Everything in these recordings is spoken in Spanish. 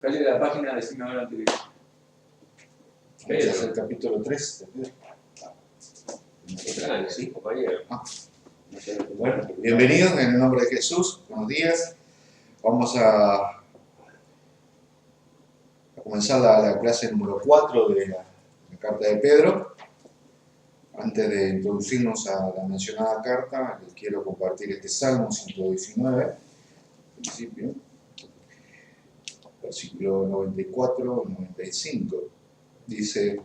Calle de la página, decime ahora antes que... Vamos a hacer el capítulo 3. Sí, compañero. Bueno, bienvenidos en el nombre de Jesús. Buenos días. Vamos a comenzar la clase número 4 de la carta de Pedro. Antes de introducirnos a la mencionada carta, les quiero compartir este Salmo 119, al principio, versículo 94 y 95. Dice: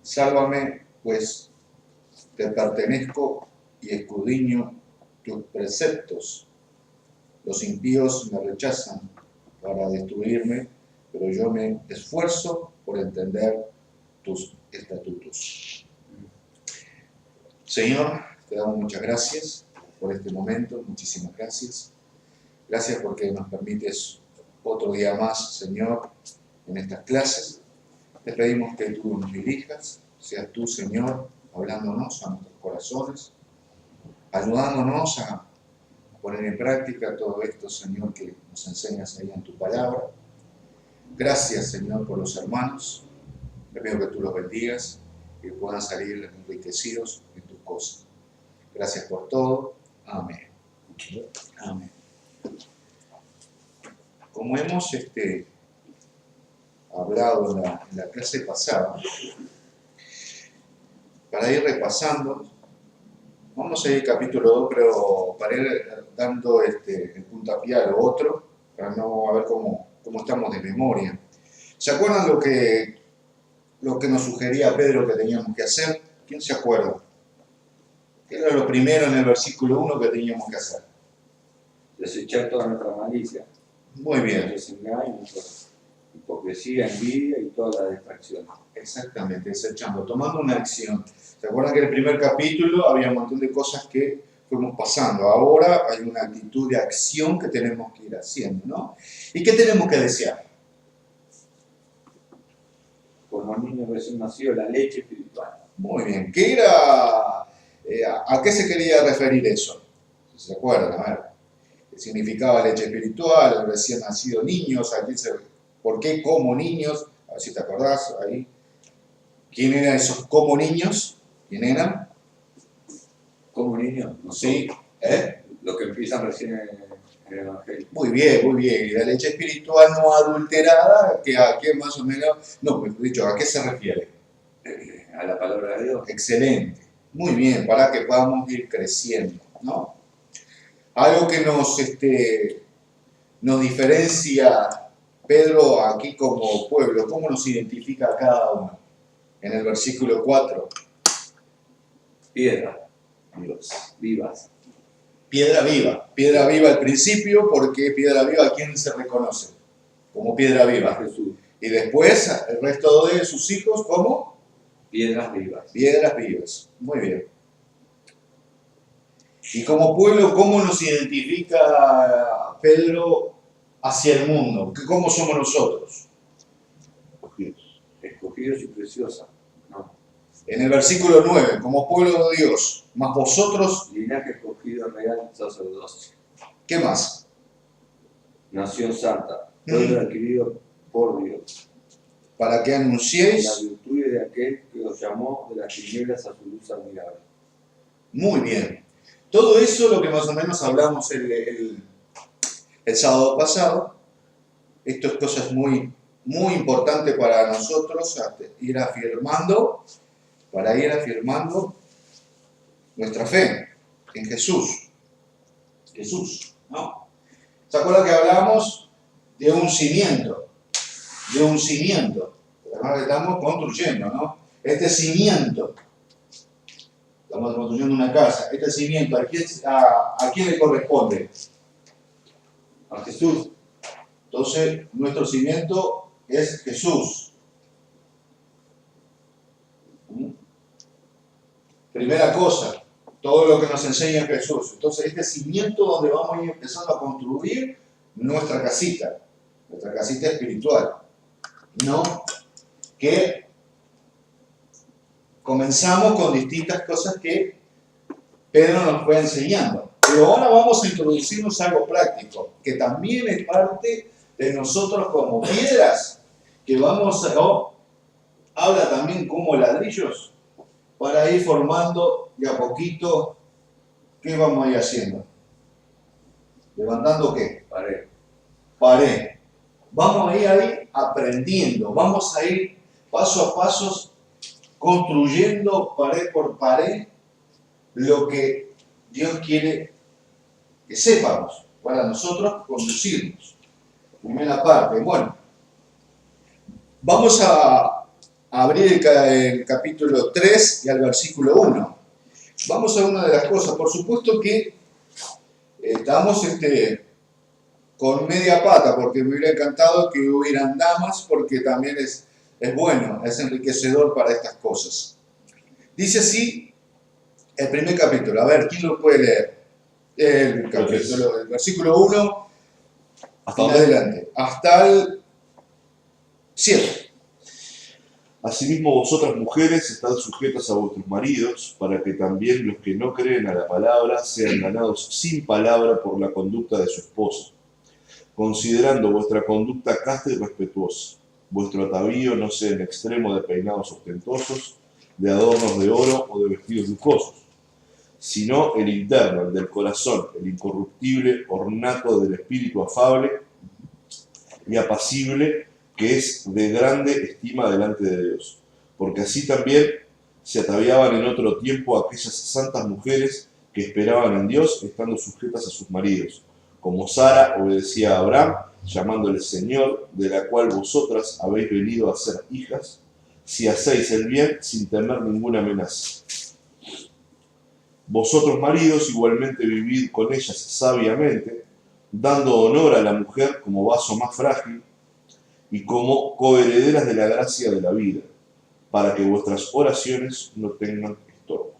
sálvame, pues te pertenezco y escudriño tus preceptos. Los impíos me rechazan para destruirme, pero yo me esfuerzo por entender tus estatutos. Señor, te damos muchas gracias por este momento, muchísimas gracias. Gracias porque nos permites otro día más, Señor, en estas clases. Te pedimos que tú nos dirijas, seas tú, Señor, hablándonos a nuestros corazones, ayudándonos a poner en práctica todo esto, Señor, que nos enseñas ahí en tu palabra. Gracias, Señor, por los hermanos. Te pido que tú los bendigas y que puedan salir enriquecidos en tus cosas. Gracias por todo. Amén. Amén. Como hemos hablado en la clase pasada, para ir repasando, vamos a ir al capítulo 2, pero para ir dando el puntapié a lo otro, para no ver cómo estamos de memoria. ¿Se acuerdan lo que nos sugería Pedro que teníamos que hacer? ¿Quién se acuerda? ¿Qué era lo primero en el versículo 1 que teníamos que hacer? Desechar toda nuestra malicia. Muy bien. Desengaño, hipocresía, envidia y toda la distracción. Exactamente, desechando, tomando una acción. ¿Se acuerdan que en el primer capítulo había un montón de cosas que fuimos pasando? Ahora hay una actitud de acción que tenemos que ir haciendo, ¿no? ¿Y qué tenemos que desear? Como niños recién nacidos, la leche espiritual. Muy bien. ¿Qué era? ¿A qué se quería referir eso? ¿Se acuerdan? A ver. ¿Qué significaba leche espiritual? Recién nacidos niños. ¿Por qué como niños? A ver si te acordás ahí. ¿Quién eran esos como niños? ¿Quién eran? Como niños, no Sí. Los que empiezan recién en el Evangelio. Muy bien, muy bien. Y la leche espiritual no adulterada, ¿a qué más o menos? No, mejor dicho, ¿a qué se refiere? A la palabra de Dios. Excelente. Muy bien, para que podamos ir creciendo, ¿no? Algo que nos diferencia Pedro aquí como pueblo, ¿cómo nos identifica a cada uno? En el versículo 4. Piedra. Vivas. Piedra viva al principio, porque piedra viva, ¿a quién se reconoce? Como piedra viva. Jesús. Y después, el resto de sus hijos, ¿cómo? Piedras vivas. Piedras vivas. Muy bien. Y como pueblo, ¿cómo nos identifica Pedro hacia el mundo? ¿Cómo somos nosotros? Escogidos y preciosa. No. En el versículo 9, como pueblo de Dios, más vosotros, Linaje escogido, real, sacerdocio. ¿qué más? Nación santa. Pueblo adquirido por Dios. Para que La anunciéis. virtud de aquel que os llamó de las tinieblas a su luz admirable. Muy bien. Todo eso, lo que más o menos hablamos el sábado pasado, esto es cosas muy importantes para nosotros, para ir afirmando nuestra fe en Jesús. Jesús, ¿no? ¿Se acuerdan que hablamos de un cimiento? Además estamos construyendo, ¿no? Este cimiento. Estamos construyendo una casa. Este cimiento, ¿a quién le corresponde? A Jesús. Entonces, nuestro cimiento es Jesús. Primera cosa, todo lo que nos enseña Jesús. Entonces, este cimiento donde vamos a ir empezando a construir nuestra casita espiritual. ¿No? Que comenzamos con distintas cosas que Pedro nos fue enseñando. Pero ahora vamos a introducirnos algo práctico, que también es parte de nosotros como piedras que vamos a... habla también como ladrillos para ir formando de a poquito. ¿Qué vamos a ir haciendo? ¿Levantando qué? Pared. Pared. Vamos a ir ahí aprendiendo, vamos a ir paso a paso construyendo pared por pared lo que Dios quiere que sepamos para nosotros conducirnos. Primera parte. Bueno, vamos a abrir el capítulo 3 y al versículo 1. Vamos a una de las cosas. Por supuesto que estamos con media pata, porque me hubiera encantado que hubieran damas, porque también es bueno, es enriquecedor para estas cosas. Dice así el primer capítulo. A ver, ¿quién lo puede leer? El versículo 1 ¿Hasta en dónde? adelante, hasta el 7. Asimismo, vosotras mujeres, estad sujetas a vuestros maridos, para que también los que no creen a la palabra sean ganados sin palabra por la conducta de su esposo, considerando vuestra conducta casta y respetuosa. Vuestro atavío no sea en extremo de peinados ostentosos, de adornos de oro o de vestidos lujosos, sino el interno, el del corazón, el incorruptible ornato del espíritu afable y apacible, que es de grande estima delante de Dios. Porque así también se ataviaban en otro tiempo aquellas santas mujeres que esperaban en Dios, estando sujetas a sus maridos, como Sara obedecía a Abraham, llamándole Señor, de la cual vosotras habéis venido a ser hijas, si hacéis el bien sin temer ninguna amenaza. Vosotros, maridos, igualmente vivid con ellas sabiamente, dando honor a la mujer como vaso más frágil y como coherederas de la gracia de la vida, para que vuestras oraciones no tengan estorbo.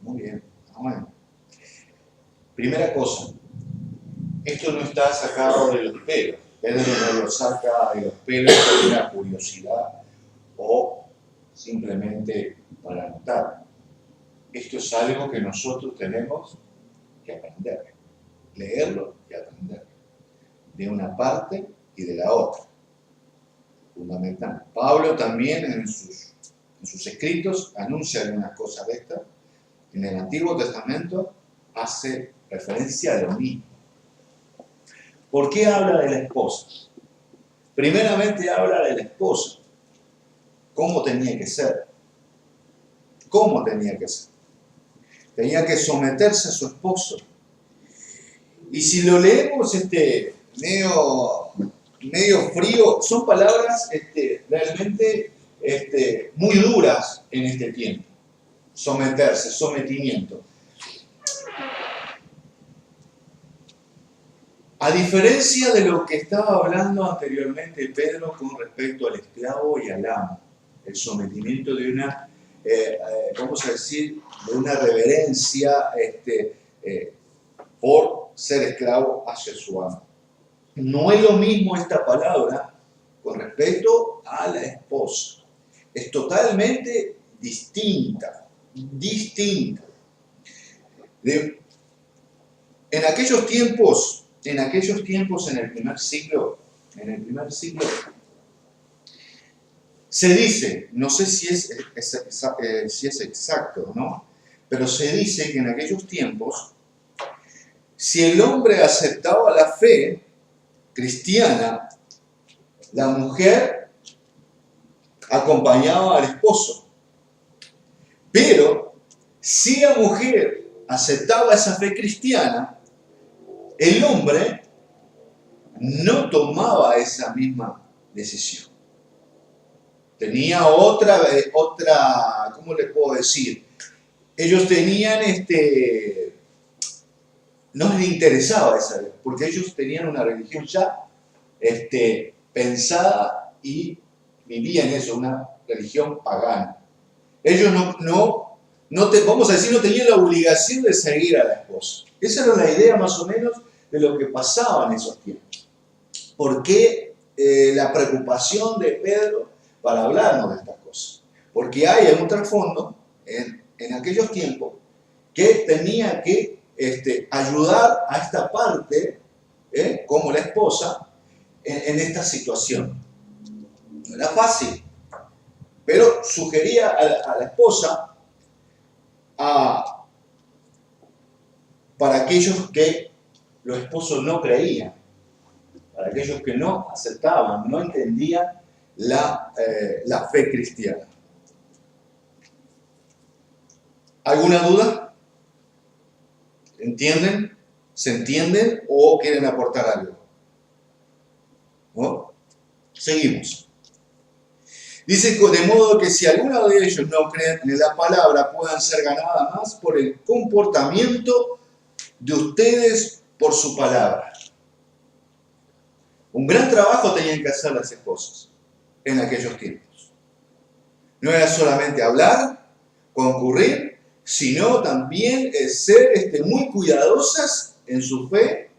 Muy bien. Amén. Primera cosa, esto no está sacado de los pelos. Pedro no lo saca de los pelos por una curiosidad o simplemente para anotar. Esto es algo que nosotros tenemos que aprender, leerlo y aprender, de una parte y de la otra. Fundamental. Pablo también en sus escritos anuncia algunas cosas de estas. En el Antiguo Testamento hace referencia a lo mismo. ¿Por qué habla de la esposa? Primeramente habla de la esposa. ¿Cómo tenía que ser? ¿Cómo tenía que ser? Tenía que someterse a su esposo. Y si lo leemos medio frío, son palabras realmente muy duras en este tiempo. Someterse, sometimiento. A diferencia de lo que estaba hablando anteriormente Pedro con respecto al esclavo y al amo, el sometimiento de una, vamos a decir, de una reverencia por ser esclavo hacia su amo. No es lo mismo esta palabra con respecto a la esposa. Es totalmente distinta. En aquellos tiempos, en el primer siglo, se dice, no sé si es exacto o no, pero se dice que en aquellos tiempos, si el hombre aceptaba la fe cristiana, la mujer acompañaba al esposo. Pero si la mujer aceptaba esa fe cristiana, el hombre no tomaba esa misma decisión. Tenía otra, ¿cómo le puedo decir? Ellos tenían, no les interesaba esa, porque ellos tenían una religión ya pensada y vivían eso, una religión pagana. Ellos vamos a decir, no tenían la obligación de seguir a la esposa. Esa era la idea más o menos de lo que pasaba en esos tiempos. ¿Por qué la preocupación de Pedro para hablarnos de estas cosas? Porque hay un trasfondo en aquellos tiempos que tenía que ayudar a esta parte, como la esposa, en esta situación. No era fácil, pero sugería a la esposa, para aquellos que los esposos no creían, para aquellos que no aceptaban, no entendían la fe cristiana. ¿Alguna duda? ¿Entienden? ¿Se entienden o quieren aportar algo? ¿No? Seguimos. Dice, de modo que si alguno de ellos no creen en la palabra, puedan ser ganadas más por el comportamiento de ustedes por su palabra. Un gran trabajo tenían que hacer las esposas en aquellos tiempos. No era solamente hablar, concurrir, sino también ser muy cuidadosas en su fe,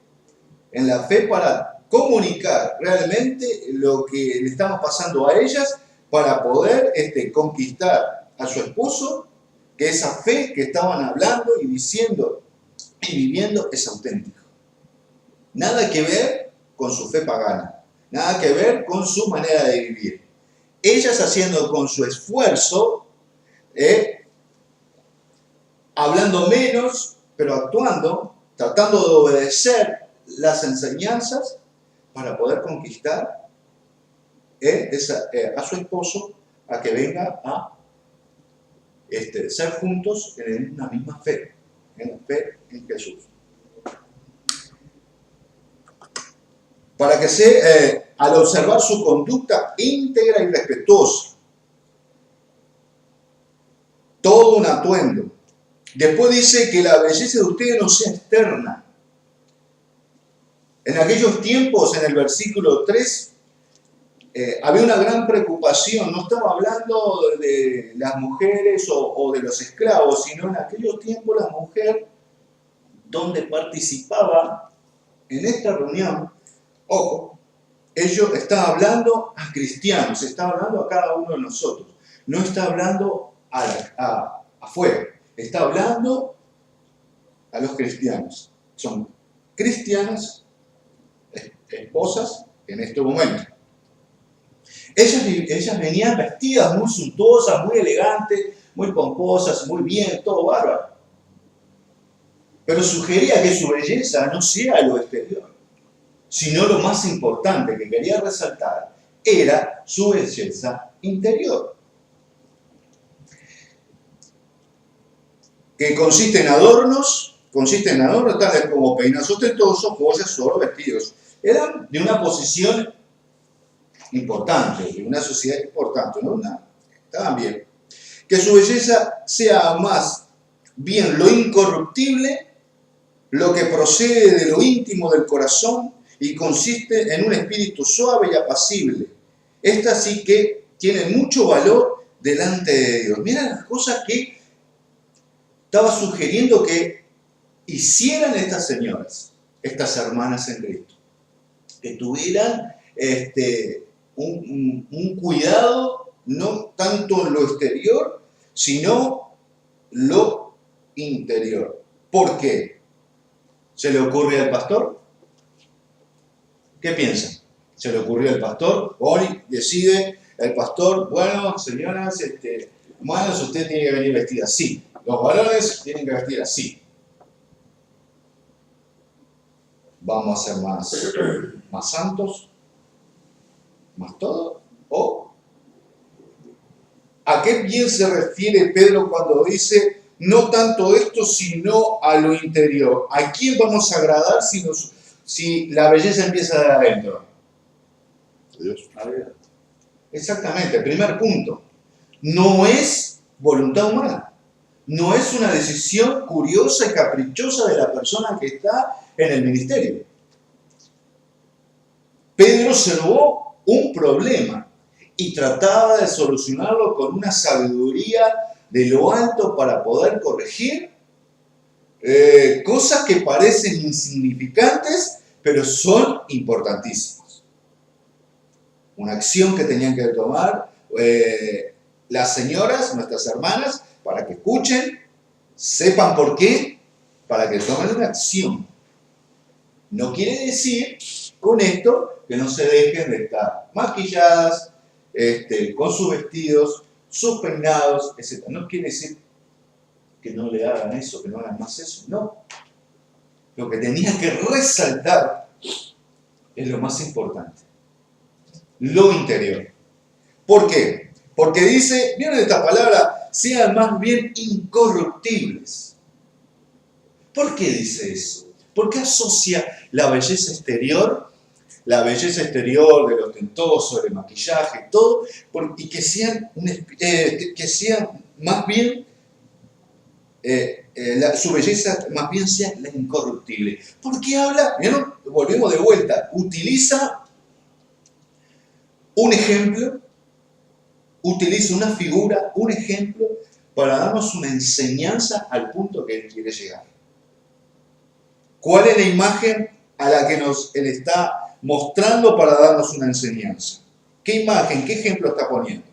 en la fe, para comunicar realmente lo que le estamos pasando a ellas, para poder conquistar a su esposo, que esa fe que estaban hablando y diciendo y viviendo es auténtica. Nada que ver con su fe pagana, nada que ver con su manera de vivir. Ellas haciendo con su esfuerzo, hablando menos, pero actuando, tratando de obedecer las enseñanzas para poder conquistar a su esposo, a que venga a ser juntos en una misma fe, en la fe en Jesús. Para que al observar su conducta íntegra y respetuosa, todo un atuendo. Después dice que la belleza de ustedes no sea externa. En aquellos tiempos, en el versículo 3, había una gran preocupación. No estaba hablando de las mujeres o de los esclavos, sino en aquellos tiempos la mujer, donde participaba en esta reunión, ojo, ellos estaban hablando a cristianos, estaba hablando a cada uno de nosotros, no está hablando afuera, está hablando a los cristianos. Son cristianas, esposas en este momento. Ellas venían vestidas muy suntuosas, muy elegantes, muy pomposas, muy bien, todo bárbaro. Pero sugería que su belleza no sea lo exterior, sino lo más importante que quería resaltar era su belleza interior, que consiste en adornos tales como peinados ostentosos, joyas, oro, vestidos. Eran de una posición importante, de una sociedad importante, ¿no? Estaban bien. Que su belleza sea más bien lo incorruptible, lo que procede de lo íntimo del corazón y consiste en un espíritu suave y apacible. Esta sí que tiene mucho valor delante de Dios. Mira las cosas que estaba sugiriendo que hicieran estas señoras, estas hermanas en Cristo, que tuvieran un cuidado, no tanto en lo exterior, sino lo interior. ¿Por qué? ¿Se le ocurre al pastor? ¿Qué piensan? ¿Se le ocurrió al pastor? Hoy decide el pastor, bueno, señoras, hermanos, usted tiene que venir vestida así. Los varones tienen que vestir así. ¿Vamos a ser más santos? ¿Más todo? ¿O a qué bien se refiere Pedro cuando dice no tanto esto, sino a lo interior? ¿A quién vamos a agradar si la belleza empieza de adentro? Dios. Exactamente, el primer punto. No es voluntad humana. No es una decisión curiosa y caprichosa de la persona que está en el ministerio. Pedro observó un problema y trataba de solucionarlo con una sabiduría de lo alto para poder corregir cosas que parecen insignificantes, pero son importantísimas. Una acción que tenían que tomar las señoras, nuestras hermanas, para que escuchen, sepan por qué, para que tomen una acción. No quiere decir Con esto, que no se dejen de estar maquilladas, con sus vestidos, sus peinados, etc. No quiere decir que no le hagan eso, que no hagan más eso, no. Lo que tenía que resaltar es lo más importante, lo interior. ¿Por qué? Porque dice, ¿vieron esta palabra? Sean más bien incorruptibles. ¿Por qué dice eso? ¿Por qué asocia la belleza exterior del ostentoso, del maquillaje, todo, y que sean más bien, su belleza más bien sea la incorruptible? ¿Por qué habla? ¿Vieron? Volvemos de vuelta. Utiliza un ejemplo, utiliza una figura, un ejemplo, para darnos una enseñanza al punto que él quiere llegar. ¿Cuál es la imagen a la que él está mostrando para darnos una enseñanza? ¿Qué imagen, qué ejemplo está poniendo?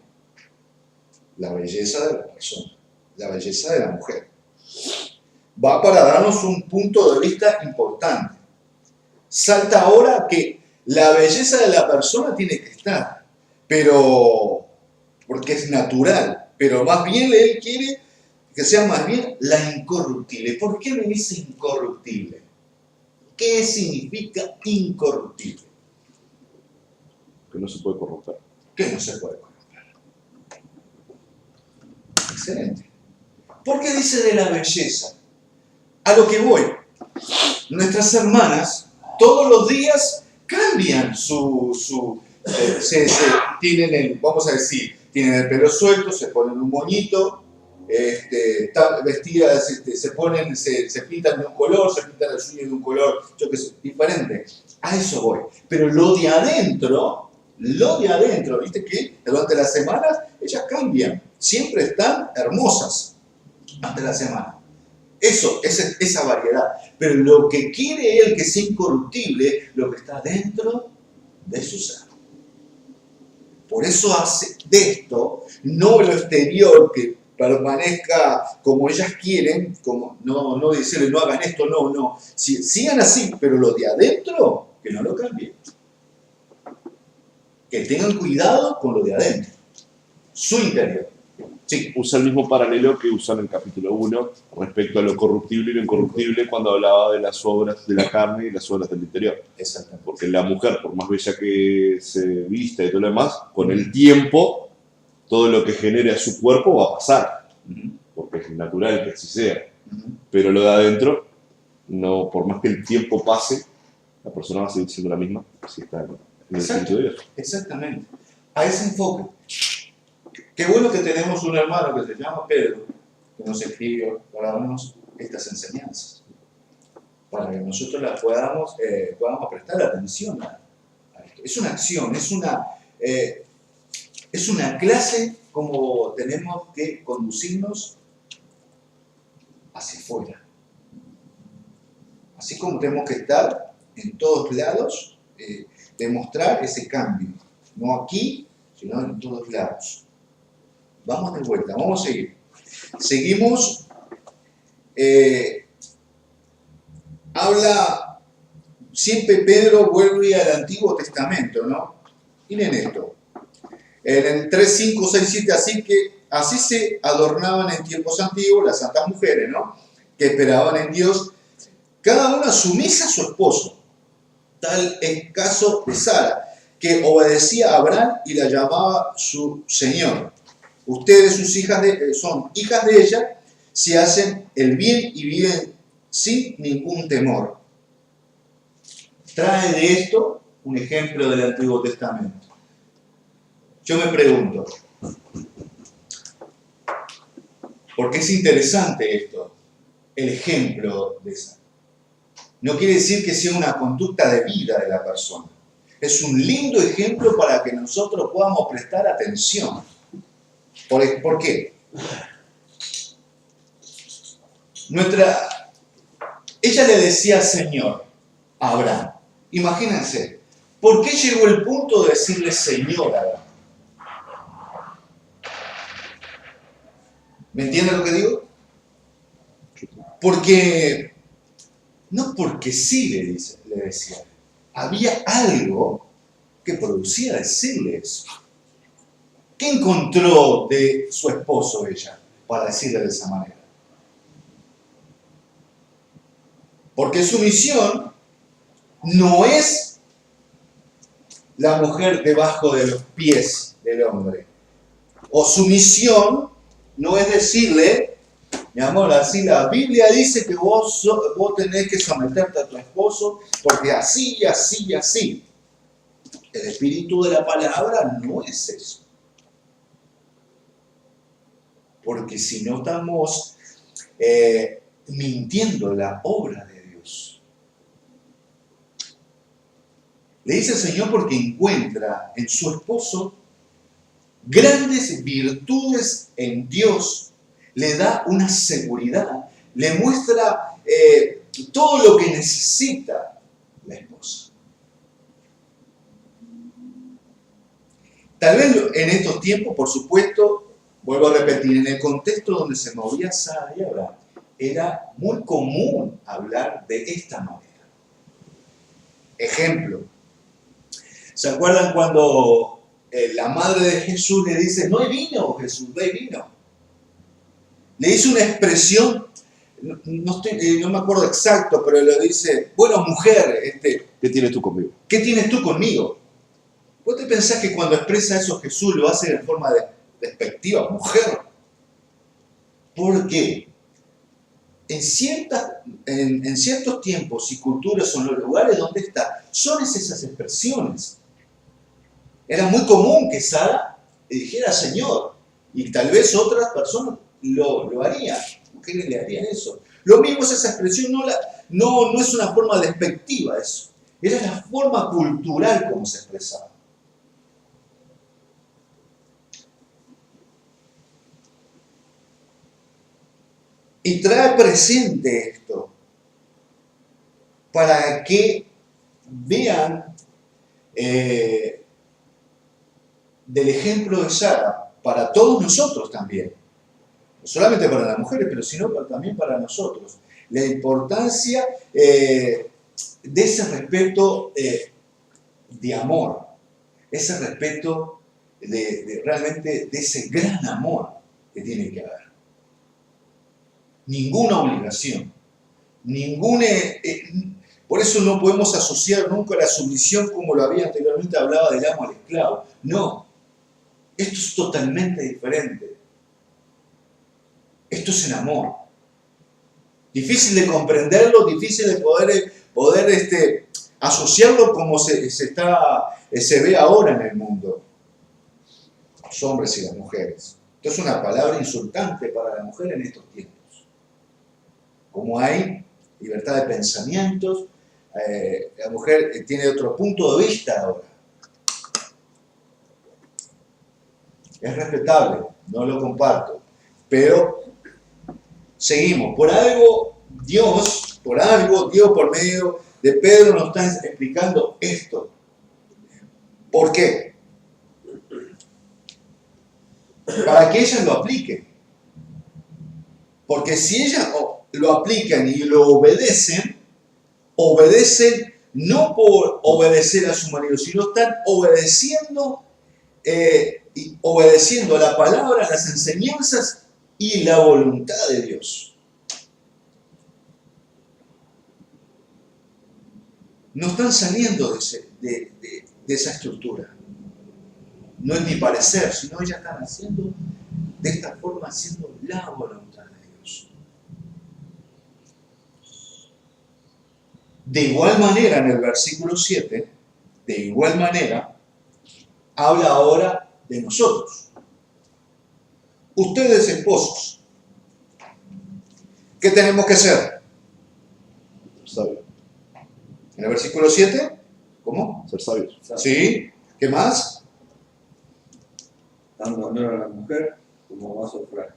La belleza de la persona, la belleza de la mujer. Va para darnos un punto de vista importante. Salta ahora que la belleza de la persona tiene que estar, pero porque es natural, pero más bien él quiere que sea más bien la incorruptible. ¿Por qué me dice incorruptible? ¿Qué significa incorruptible? Que no se puede corromper. Que no se puede corromper. Excelente. ¿Por qué dice de la belleza? A lo que voy. Nuestras hermanas todos los días cambian tienen tienen el pelo suelto, se ponen un moñito, están vestidas, se pintan de un color, se pintan las uñas de un color, yo qué sé, diferente. A eso voy. Pero lo de adentro, viste que durante las semanas ellas cambian, siempre están hermosas durante la semana. Esa variedad. Pero lo que quiere él que sea incorruptible, lo que está dentro de su ser. Por eso hace de esto, no lo exterior que permanezca como ellas quieren, como no decirle no hagan esto, no. Sigan así, pero lo de adentro, que no lo cambien. Que tengan cuidado con lo de adentro, su interior. Sí. Usa el mismo paralelo que usan en el capítulo 1 respecto a lo corruptible y lo incorruptible cuando hablaba de las obras de la carne y las obras del interior. Exactamente. Porque la mujer, por más bella que se vista y todo lo demás, con el tiempo, todo lo que genere a su cuerpo va a pasar. Porque es natural que así sea. Pero lo de adentro, no, por más que el tiempo pase, la persona va a seguir siendo la misma si está en el Espíritu de Dios. Exactamente. A ese enfoque. Qué bueno que tenemos un hermano que se llama Pedro, que nos escribió para darnos estas enseñanzas, para que nosotros las podamos prestar atención a esto. Es una acción, es una clase como tenemos que conducirnos hacia afuera. Así como tenemos que estar en todos lados, demostrar ese cambio. No aquí, sino en todos lados. Vamos de vuelta, vamos a seguir. Seguimos. Habla, siempre Pedro vuelve al Antiguo Testamento, ¿no? Miren esto. En el 3, 5, 6, 7, así se adornaban en tiempos antiguos las santas mujeres, ¿no? Que esperaban en Dios, cada una sumisa a su esposo. Tal es el caso de Sara, que obedecía a Abraham y la llamaba su Señor. Ustedes, sus hijas son hijas de ella, si hacen el bien y viven sin ningún temor. Trae de esto un ejemplo del Antiguo Testamento. Yo me pregunto, porque es interesante esto, el ejemplo de esa. No quiere decir que sea una conducta de vida de la persona. Es un lindo ejemplo para que nosotros podamos prestar atención. ¿Por qué? Ella le decía Señor a Abraham. Imagínense, ¿por qué llegó el punto de decirle Señor a Abraham? ¿Me entienden lo que digo? No porque sí le decía. había algo que producía decirle eso. ¿Qué encontró de su esposo ella para decirle de esa manera? Porque su misión no es la mujer debajo de los pies del hombre. O su misión no es decirle, mi amor, así la Biblia dice que vos tenés que someterte a tu esposo porque así, así y así. El espíritu de la palabra no es eso. Porque si no estamos mintiendo la obra de Dios. Le dice el Señor porque encuentra en su esposo grandes virtudes en Dios, le da una seguridad, le muestra todo lo que necesita la esposa. Tal vez en estos tiempos, por supuesto, vuelvo a repetir, en el contexto donde se movía Sara y Abraham, era muy común hablar de esta manera. Ejemplo, ¿se acuerdan cuando la madre de Jesús le dice, no hay vino, Jesús, no hay vino? Le dice una expresión, no me acuerdo exacto, pero le dice, bueno, mujer, ¿Qué tienes tú conmigo? ¿qué tienes tú conmigo? ¿Vos te pensás que cuando expresa eso Jesús lo hace de forma despectiva, mujer? ¿Por qué? En ciertos tiempos y culturas o en los lugares donde está, son esas expresiones. Era muy común que Sara le dijera Señor, y tal vez otras personas lo harían. Mujeres le harían eso. Lo mismo es esa expresión, no es una forma despectiva eso. Era la forma cultural como se expresaba. Y trae presente esto para que vean del ejemplo de Sara para todos nosotros también. No solamente para las mujeres, pero sino también para nosotros. La importancia de ese respeto de amor, ese respeto realmente de ese gran amor que tiene que haber. Ninguna obligación, por eso no podemos asociar nunca la sumisión como lo había anteriormente hablaba del amo al esclavo. No, esto es totalmente diferente. Esto es el amor. Difícil de comprenderlo, difícil de poder asociarlo como se ve ahora en el mundo. Los hombres y las mujeres. Esto es una palabra insultante para la mujer en estos tiempos. Como hay libertad de pensamientos, la mujer tiene otro punto de vista ahora. Es respetable, no lo comparto, pero seguimos. Por algo Dios por medio de Pedro nos está explicando esto. ¿Por qué? Para que ellas lo apliquen. Porque si ellas lo aplican y lo obedecen no por obedecer a su marido, sino están obedeciendo a la palabra, las enseñanzas y la voluntad de Dios. No están saliendo de esa estructura. No es mi parecer, sino ellas están haciendo de esta forma, haciendo la voluntad de Dios. De igual manera, en el versículo 7, de igual manera, habla ahora de nosotros. Ustedes, esposos, ¿qué tenemos que hacer? Sabio. En el versículo 7, ¿cómo? Ser sabios. ¿Sí? ¿Qué más? Dando honor a la mujer como vaso frágil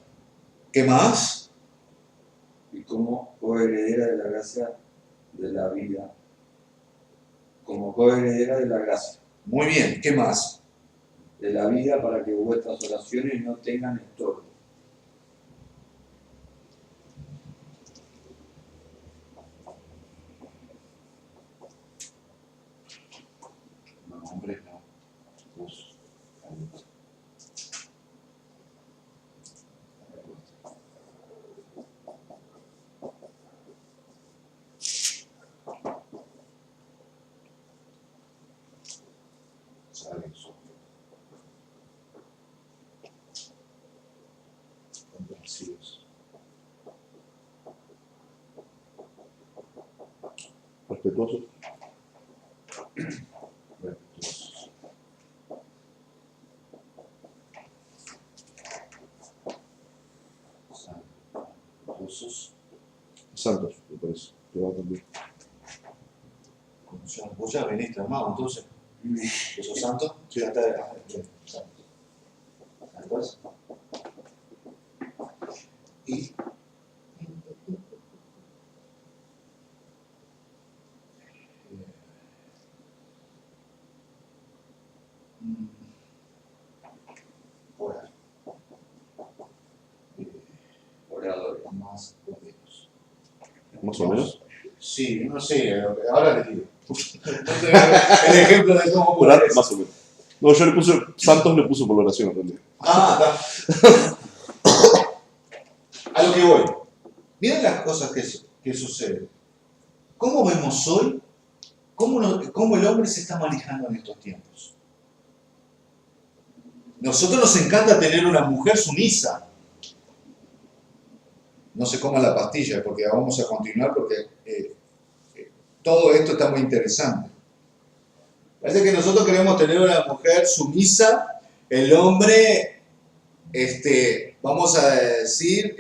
¿Qué más? y como coheredera de la gracia de la vida. Como coheredera de la gracia Muy bien, ¿qué más? de la vida para que vuestras oraciones no tengan estorbo. respetuosos. Santos, me parece. Te va también. Vos ya veniste armado, entonces. ¿Que sos santo? Sí. Ya está. Santos. Y. Orar. Oradores. Más o menos. Más o menos. Sí, no sé, ahora les digo. No sé, el ejemplo de cómo Orar, orar es. más o menos. No, yo le puse, Santos le puso por la oración en realidad. Ah, está. A lo que voy. Miren las cosas que suceden. ¿Cómo vemos hoy? ¿Cómo el hombre se está manejando en estos tiempos? Nosotros nos encanta tener una mujer sumisa. No se coma la pastilla, porque vamos a continuar, porque todo esto está muy interesante. Parece que nosotros queremos tener una mujer sumisa, el hombre, vamos a decir,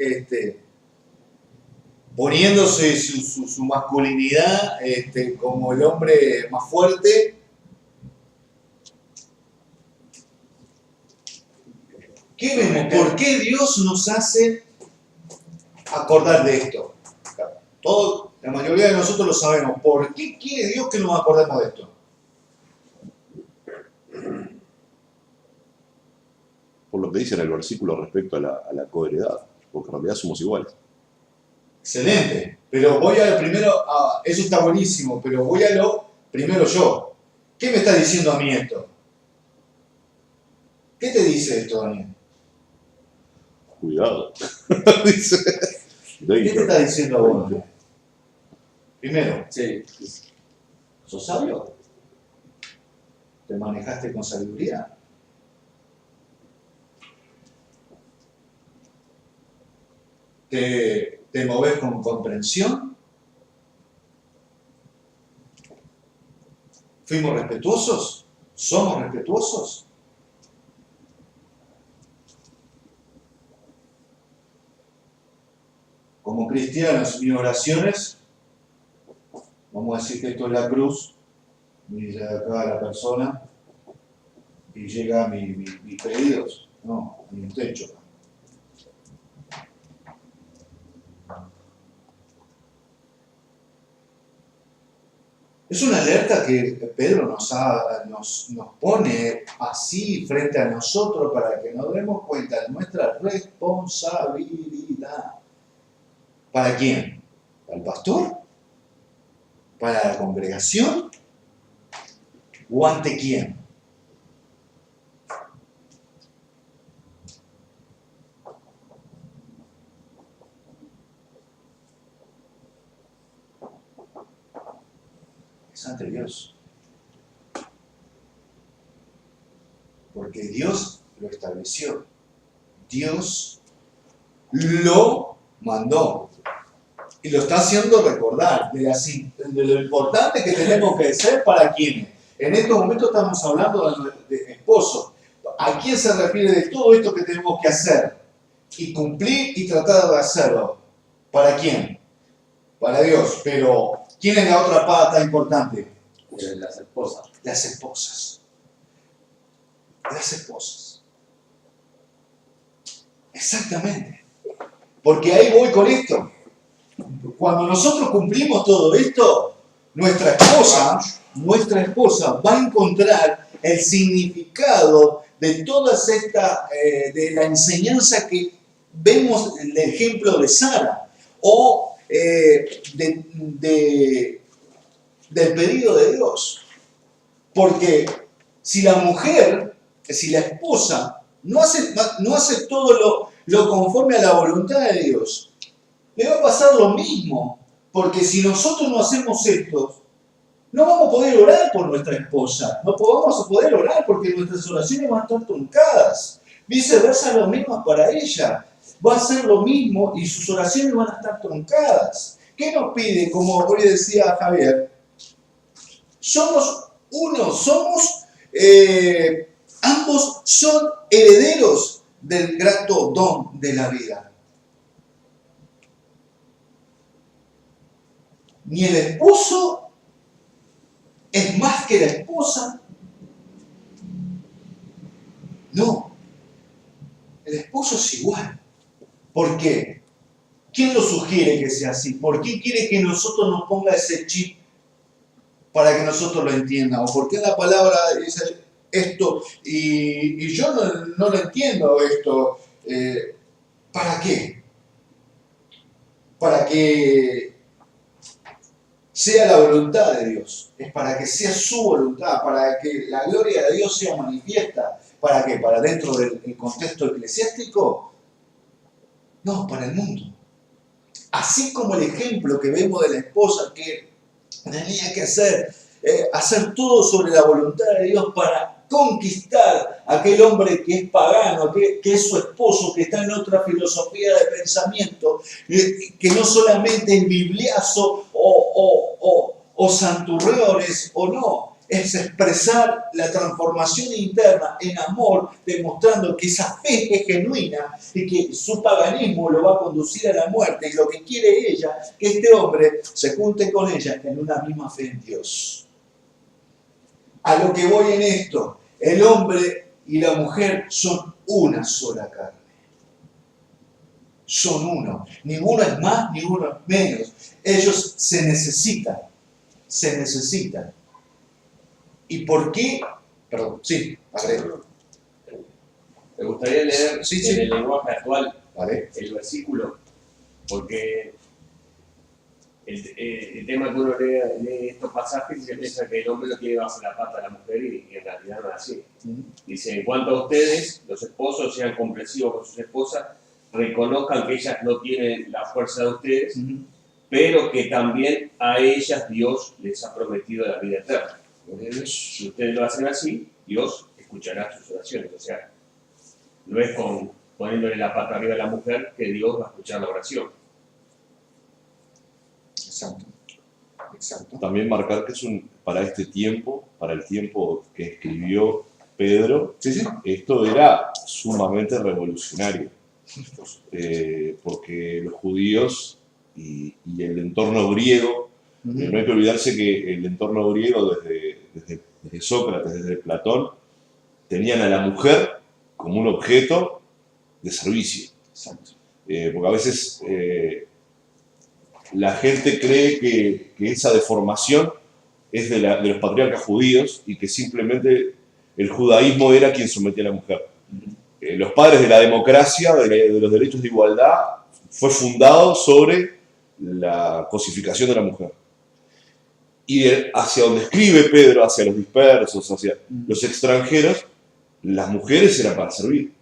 poniéndose su masculinidad como el hombre más fuerte. ¿Qué vemos? ¿Por qué Dios nos hace acordar de esto? La mayoría de nosotros lo sabemos. ¿Por qué quiere Dios que nos acordemos de esto? Por lo que dice en el versículo respecto a la coheredad, porque en realidad somos iguales. Excelente, pero voy a lo primero, eso está buenísimo, pero voy a lo primero yo. ¿Qué me está diciendo a mí esto? ¿Qué te dice esto, Daniel? Cuidado. Dice. ¿Qué te está diciendo a vos, Daniel? Primero, Sí. ¿sos sabio? ¿Te manejaste con sabiduría? ¿Te movés con comprensión? ¿Fuimos respetuosos? ¿Somos respetuosos? Como cristianos, mis oraciones, vamos a decir que esto es la cruz, y llega acá la persona y llega a mis pedidos, no, a mi techo. Es una alerta que Pedro nos pone así frente a nosotros para que nos demos cuenta de nuestra responsabilidad. ¿Para quién? ¿Para el pastor? ¿Para la congregación? ¿O ante quién? Es ante Dios. Porque Dios lo estableció. Dios lo mandó. Y lo está haciendo recordar de lo importante que tenemos que ser para quienes. En estos momentos estamos hablando de esposos. ¿A quién se refiere de todo esto que tenemos que hacer? Y cumplir y tratar de hacerlo. ¿Para quién? Para Dios. Pero, ¿quién es la otra pata importante? Las esposas. Las esposas. Las esposas. Exactamente. Porque ahí voy con esto. Cuando nosotros cumplimos todo esto, nuestra esposa va a encontrar el significado de todas estas, de la enseñanza que vemos en el ejemplo de Sara, o del pedido de Dios. Porque si la mujer, si la esposa no hace todo lo conforme a la voluntad de Dios, le va a pasar lo mismo, porque si nosotros no hacemos esto, no vamos a poder orar por nuestra esposa, no vamos a poder orar porque nuestras oraciones van a estar truncadas. Viceversa, lo mismo para ella, va a ser lo mismo y sus oraciones van a estar truncadas. ¿Qué nos pide? Como hoy decía Javier, Somos uno, ambos son herederos del grato don de la vida. Ni el esposo es más que la esposa. No, el esposo es igual. ¿Por qué? ¿Quién lo sugiere que sea así? ¿Por qué quiere que nosotros nos ponga ese chip para que nosotros lo entiendamos? ¿Por qué la palabra dice esto y yo no lo entiendo esto? ¿Para qué? Para que sea la voluntad de Dios. Es para que sea su voluntad, para que la gloria de Dios sea manifiesta. ¿Para qué? ¿Para dentro del contexto eclesiástico? No, para el mundo. Así como el ejemplo que vemos de la esposa que tenía que hacer todo sobre la voluntad de Dios para conquistar a aquel hombre que es pagano, que es su esposo, que está en otra filosofía de pensamiento, que no solamente es bibliazo o santurrones o no, es expresar la transformación interna en amor, demostrando que esa fe es genuina y que su paganismo lo va a conducir a la muerte. Y lo que quiere ella, que este hombre se junte con ella en una misma fe en Dios. A lo que voy en esto, el hombre y la mujer son una sola carne. Son uno. Ninguno es más, ninguno es menos. Ellos se necesitan. Se necesitan. ¿Y por qué? Perdón, sí, agrego. Me gustaría leer Sí. en el lenguaje actual Vale. el versículo, porque el tema que uno lee estos pasajes y se piensa que el hombre lo quiere bajo la pata a la mujer y en realidad no es así. Dice, en cuanto a ustedes, los esposos, sean comprensivos con sus esposas, reconozcan que ellas no tienen la fuerza de ustedes, pero que también a ellas Dios les ha prometido la vida eterna. Si ustedes lo hacen así, Dios escuchará sus oraciones. O sea, no es poniéndole la pata arriba a la mujer que Dios va a escuchar la oración. Exacto. Exacto. También marcar que es para este tiempo, para el tiempo que escribió Pedro, Sí. esto era sumamente revolucionario. Porque los judíos y el entorno griego, no hay que olvidarse que el entorno griego desde Sócrates, desde Platón, tenían a la mujer como un objeto de servicio. Exacto. Porque a veces la gente cree que esa deformación es de los patriarcas judíos y que simplemente el judaísmo era quien sometía a la mujer. Los padres de la democracia, de los derechos de igualdad, fue fundado sobre la cosificación de la mujer. Y hacia donde escribe Pedro, hacia los dispersos, hacia los extranjeros, las mujeres eran para servir.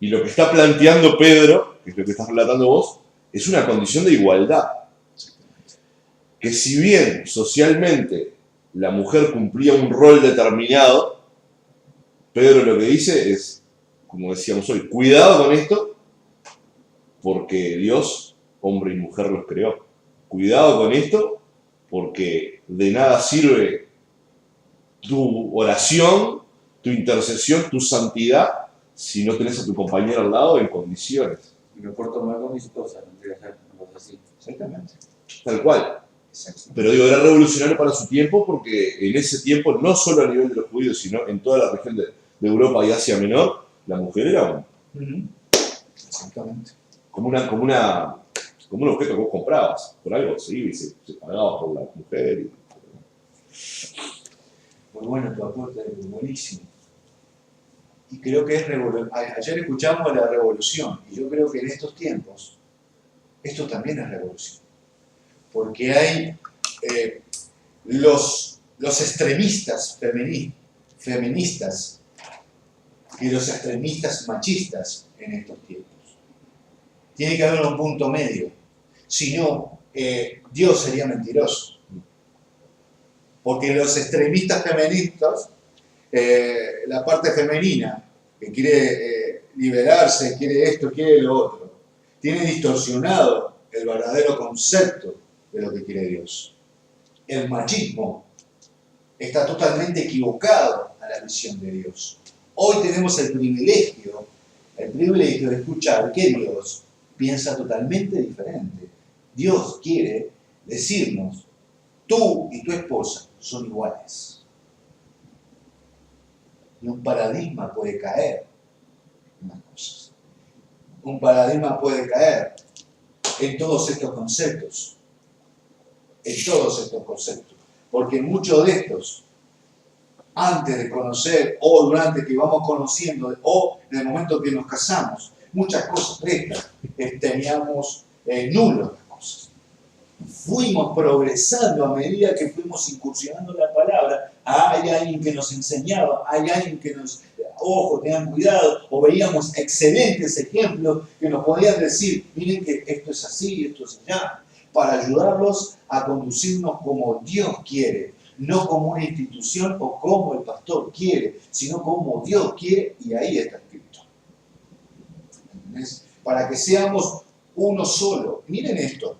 Y lo que está planteando Pedro, que es lo que estás relatando vos, es una condición de igualdad. Que si bien socialmente la mujer cumplía un rol determinado, Pedro lo que dice es, como decíamos hoy, cuidado con esto, porque Dios, hombre y mujer, los creó. Cuidado con esto, porque de nada sirve tu oración, tu intercesión, tu santidad, si no tenés a tu compañero al lado en condiciones. Y me porto mal con mi esposa, no quiero hacer cosas así. Exactamente. Tal cual. Exacto. Pero digo, era revolucionario para su tiempo porque en ese tiempo, no solo a nivel de los judíos, sino en toda la región de Europa y Asia Menor, la mujer era Exactamente. como un objeto que vos comprabas. Por algo se iba y se pagaba por la mujer. Muy bueno tu aporte, buenísimo. Y creo que es revolución. Ayer escuchamos la revolución, y yo creo que en estos tiempos, esto también es revolución. Porque hay los extremistas feministas y los extremistas machistas en estos tiempos. Tiene que haber un punto medio. Si no, Dios sería mentiroso. Porque los extremistas feministas, la parte femenina, que quiere liberarse, quiere esto, quiere lo otro, tiene distorsionado el verdadero concepto de lo que quiere Dios. El machismo está totalmente equivocado a la visión de Dios. Hoy tenemos el privilegio de escuchar que Dios piensa totalmente diferente. Dios quiere decirnos, tú y tu esposa son iguales. Y un paradigma puede caer en las cosas. Un paradigma puede caer en todos estos conceptos. Porque muchos de estos, antes de conocer, o durante que vamos conociendo, o en el momento que nos casamos, muchas cosas de estas teníamos nulos las cosas. Fuimos progresando a medida que fuimos incursionando en la palabra. Hay alguien que nos enseñaba, hay alguien que nos, ojo, tengan cuidado, o veíamos excelentes ejemplos que nos podían decir, miren que esto es así, esto es allá, para ayudarlos a conducirnos como Dios quiere, no como una institución o como el pastor quiere, sino como Dios quiere, y ahí está escrito. ¿Entendés? Para que seamos uno solo. Miren esto.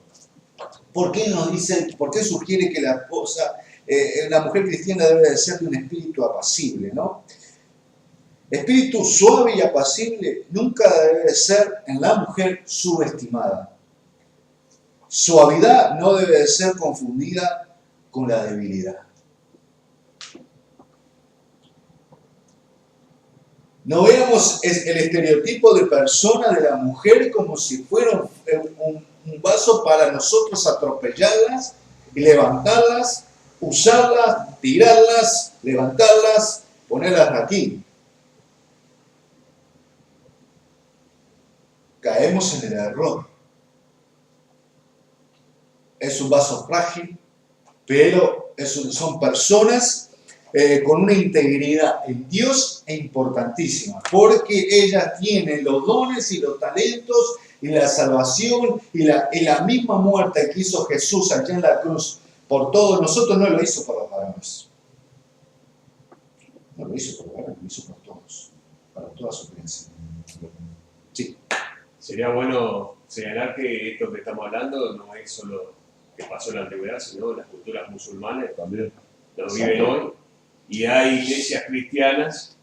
¿Por qué nos dice, por qué sugiere que la esposa, la mujer cristiana debe de ser de un espíritu apacible, ¿no? Espíritu suave y apacible nunca debe de ser en la mujer subestimada. Suavidad no debe de ser confundida con la debilidad. No veamos el estereotipo de persona de la mujer como si fuera un vaso para nosotros atropellarlas y levantarlas, usarlas, tirarlas, levantarlas, ponerlas aquí. Caemos en el error. Es un vaso frágil, pero son personas con una integridad en Dios importantísima, porque ellas tienen los dones y los talentos y la salvación y la misma muerte que hizo Jesús allá en la cruz por todos nosotros. No lo hizo por los varones, no lo hizo por los varones, lo hizo por todos, para toda su creencia. Sí. Sería bueno señalar que esto que estamos hablando no es solo que pasó en la antigüedad, sino las culturas musulmanes También. lo viven hoy. Y hay iglesias cristianas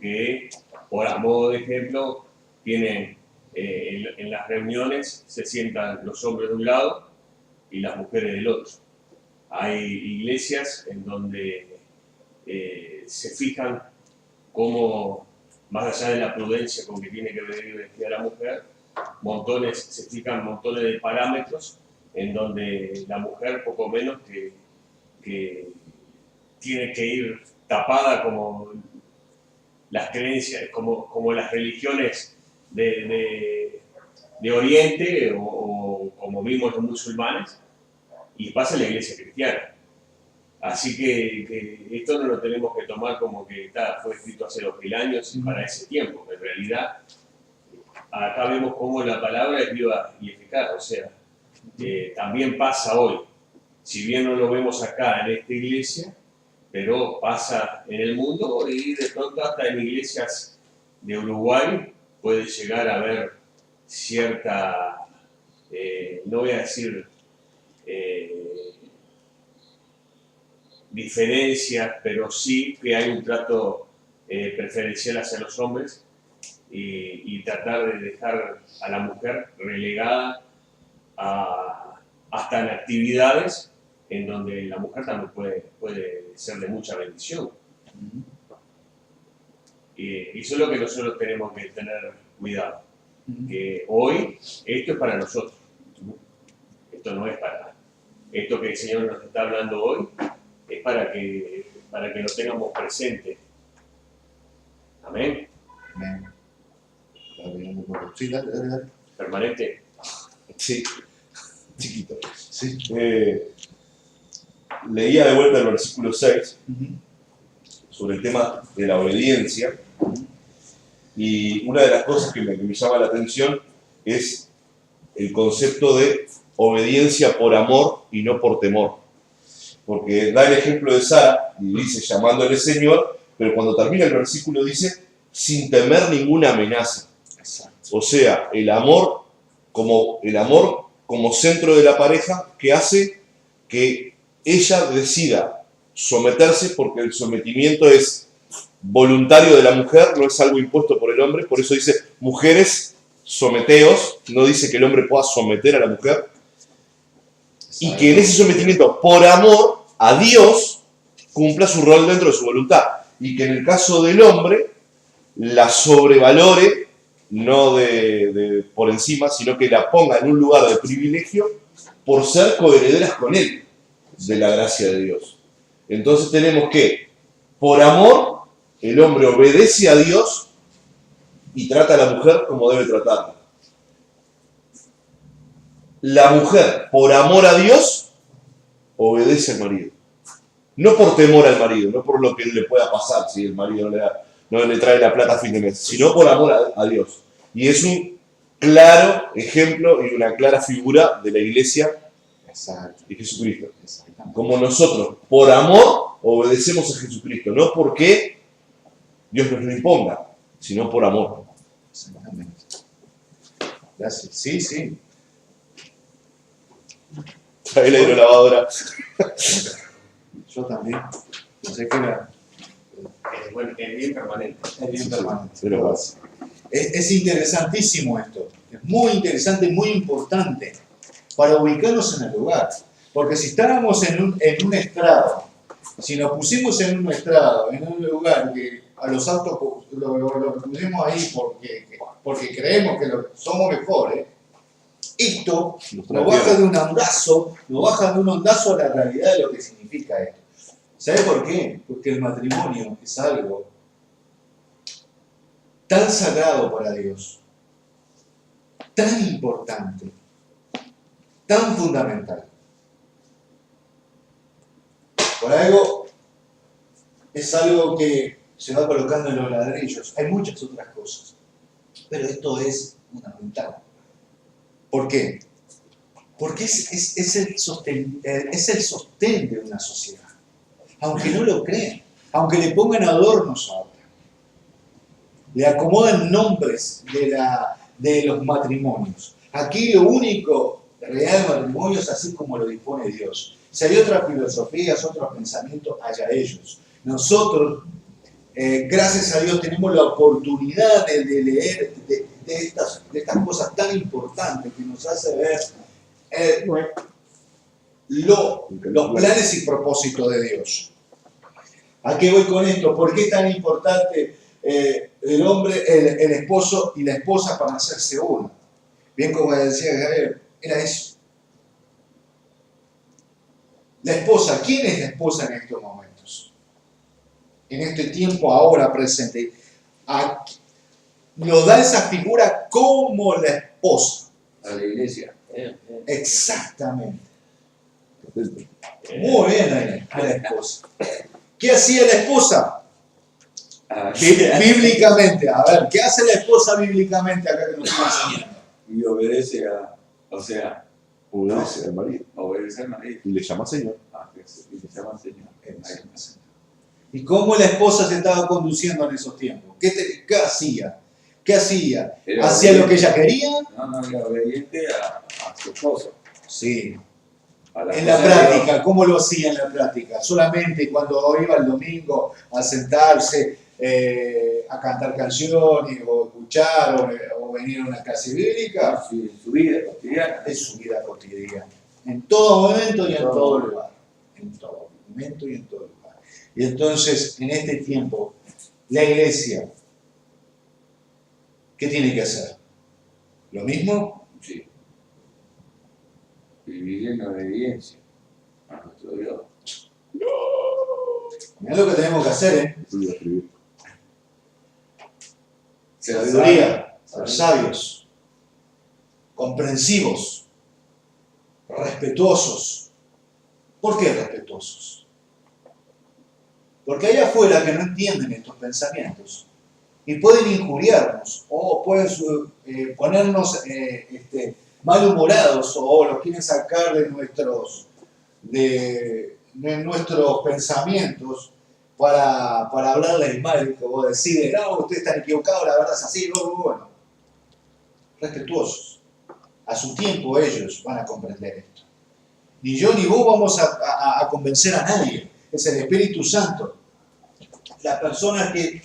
que, por a modo de ejemplo, tienen en las reuniones se sientan los hombres de un lado y las mujeres del otro. Hay iglesias en donde se fijan cómo, más allá de la prudencia con que tiene que venir vestida la mujer, se fijan montones de parámetros en donde la mujer poco menos que tiene que ir tapada como las creencias, como las religiones de Oriente o como vimos los musulmanes, y pasa en la iglesia cristiana. Así que esto no lo tenemos que tomar como que fue escrito hace 2000 años y para ese tiempo. En realidad, acá vemos cómo la palabra es viva y eficaz, o sea, también pasa hoy. Si bien no lo vemos acá en esta iglesia, pero pasa en el mundo y de pronto hasta en iglesias de Uruguay puede llegar a haber cierta, no voy a decir diferencias, pero sí que hay un trato preferencial hacia los hombres y tratar de dejar a la mujer relegada hasta en actividades en donde la mujer también puede ser de mucha bendición. Y eso es lo que nosotros tenemos que tener cuidado. Que hoy esto es para nosotros. Esto no es para... Esto que el Señor nos está hablando hoy es para que lo tengamos presente. Amén. Amén. Sí, dale. Permanente. Sí. Chiquito. Sí. Leía de vuelta el versículo 6 sobre el tema de la obediencia, y una de las cosas que me llama la atención es el concepto de obediencia por amor y no por temor, porque da el ejemplo de Sara y dice llamándole Señor, pero cuando termina el versículo dice sin temer ninguna amenaza. O sea, el amor como centro de la pareja, que hace que ella decida someterse, porque el sometimiento es voluntario de la mujer, no es algo impuesto por el hombre. Por eso dice, mujeres, someteos, no dice que el hombre pueda someter a la mujer. Y que en ese sometimiento, por amor a Dios, cumpla su rol dentro de su voluntad. Y que en el caso del hombre, la sobrevalore, no por encima, sino que la ponga en un lugar de privilegio por ser coherederas con él de la gracia de Dios. Entonces tenemos que, por amor, el hombre obedece a Dios y trata a la mujer como debe tratarla. La mujer, por amor a Dios, obedece al marido. No por temor al marido, no por lo que le pueda pasar si el marido no le trae la plata a fin de mes, sino por amor a Dios. Y es un claro ejemplo y una clara figura de la iglesia de Jesucristo. Como nosotros, por amor, obedecemos a Jesucristo, no porque Dios nos lo imponga, sino por amor. Exactamente. Gracias. Sí, sí. Trae la hidrolavadora. Yo también. Pensé que era Bueno, es bien permanente. bien permanente. Pero Es interesantísimo esto. Es muy interesante, muy importante para ubicarnos en el lugar. Porque si estábamos en un estrado, si nos pusimos en un estrado, en un lugar que a los autos lo pusimos ahí porque creemos que somos mejores, esto nos baja de un ondazo a la realidad de lo que significa esto. ¿Sabe por qué? Porque el matrimonio es algo tan sagrado para Dios, tan importante, tan fundamental. Por algo es algo que se va colocando en los ladrillos. Hay muchas otras cosas, pero esto es fundamental. ¿Por qué? Porque es el sostén de una sociedad. Aunque no lo crean, aunque le pongan adornos ahora, le acomodan nombres de los matrimonios. Aquí lo único real del matrimonio es así como lo dispone Dios. Si hay otras filosofías, otros pensamientos, allá ellos. Nosotros, gracias a Dios, tenemos la oportunidad de leer de estas cosas tan importantes que nos hace ver los planes y propósitos de Dios. ¿A qué voy con esto? ¿Por qué es tan importante el hombre, el esposo y la esposa para hacerse uno? Bien, como decía Gabriel, era eso. La esposa, ¿quién es la esposa en estos momentos? En este tiempo ahora presente. Nos da esa figura como la esposa. A la iglesia. Exactamente. Muy bien ahí, a la esposa. ¿Qué hacía la esposa? Bíblicamente, a ver, ¿qué hace la esposa bíblicamente acá que nos está enseñando? Y obedece obedece al marido. obedece al marido. Y le llama Señor. Y le llama Señor. ¿Y cómo la esposa se estaba conduciendo en esos tiempos? ¿Qué hacía? ¿Qué hacía? ¿Hacía lo que ella quería? No, era obediente a su esposo. Sí. A En la práctica, ¿cómo lo hacía en la práctica? Solamente cuando iba el domingo a sentarse a cantar canciones o escuchar o venir a una clase bíblica. Sí, en su vida cotidiana. Es su vida cotidiana. En todo momento y en todo lugar. En todo momento y en todo lugar. Y entonces, en este tiempo, la iglesia, ¿qué tiene que hacer? ¿Lo mismo? Sí. Vivir en obediencia a nuestro Dios. Mirá lo que tenemos que hacer, ¿eh? Eso lo iba a escribir. Sabiduría, ser sabios, comprensivos, respetuosos. ¿Por qué respetuosos? Porque hay afuera que no entienden estos pensamientos y pueden injuriarnos o pueden ponernos malhumorados o los quieren sacar de nuestros pensamientos para hablarles mal, como decir, no, ustedes están equivocados, la verdad es así, bueno. Respetuosos. A su tiempo ellos van a comprender esto. Ni yo ni vos vamos a convencer a nadie. es el Espíritu Santo. Las personas que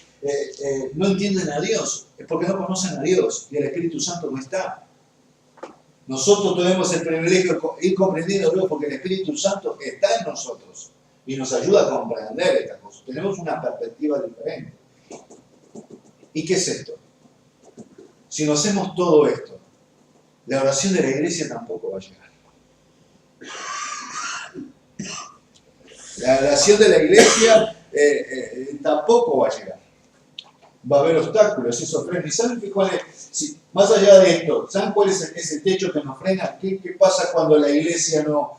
no entienden a Dios es porque no conocen a Dios y el Espíritu Santo no está. Nosotros tenemos el privilegio de ir comprendiendo a Dios porque el Espíritu Santo está en nosotros y nos ayuda a comprender estas cosas. Tenemos una perspectiva diferente. ¿Y qué es esto? Si no hacemos todo esto, la oración de la iglesia tampoco va a llegar. La oración de la iglesia tampoco va a llegar. Va a haber obstáculos, eso frena. ¿Y saben cuál es? Si, más allá de esto, ¿saben cuál es ese techo que nos frena? ¿Qué pasa cuando la iglesia no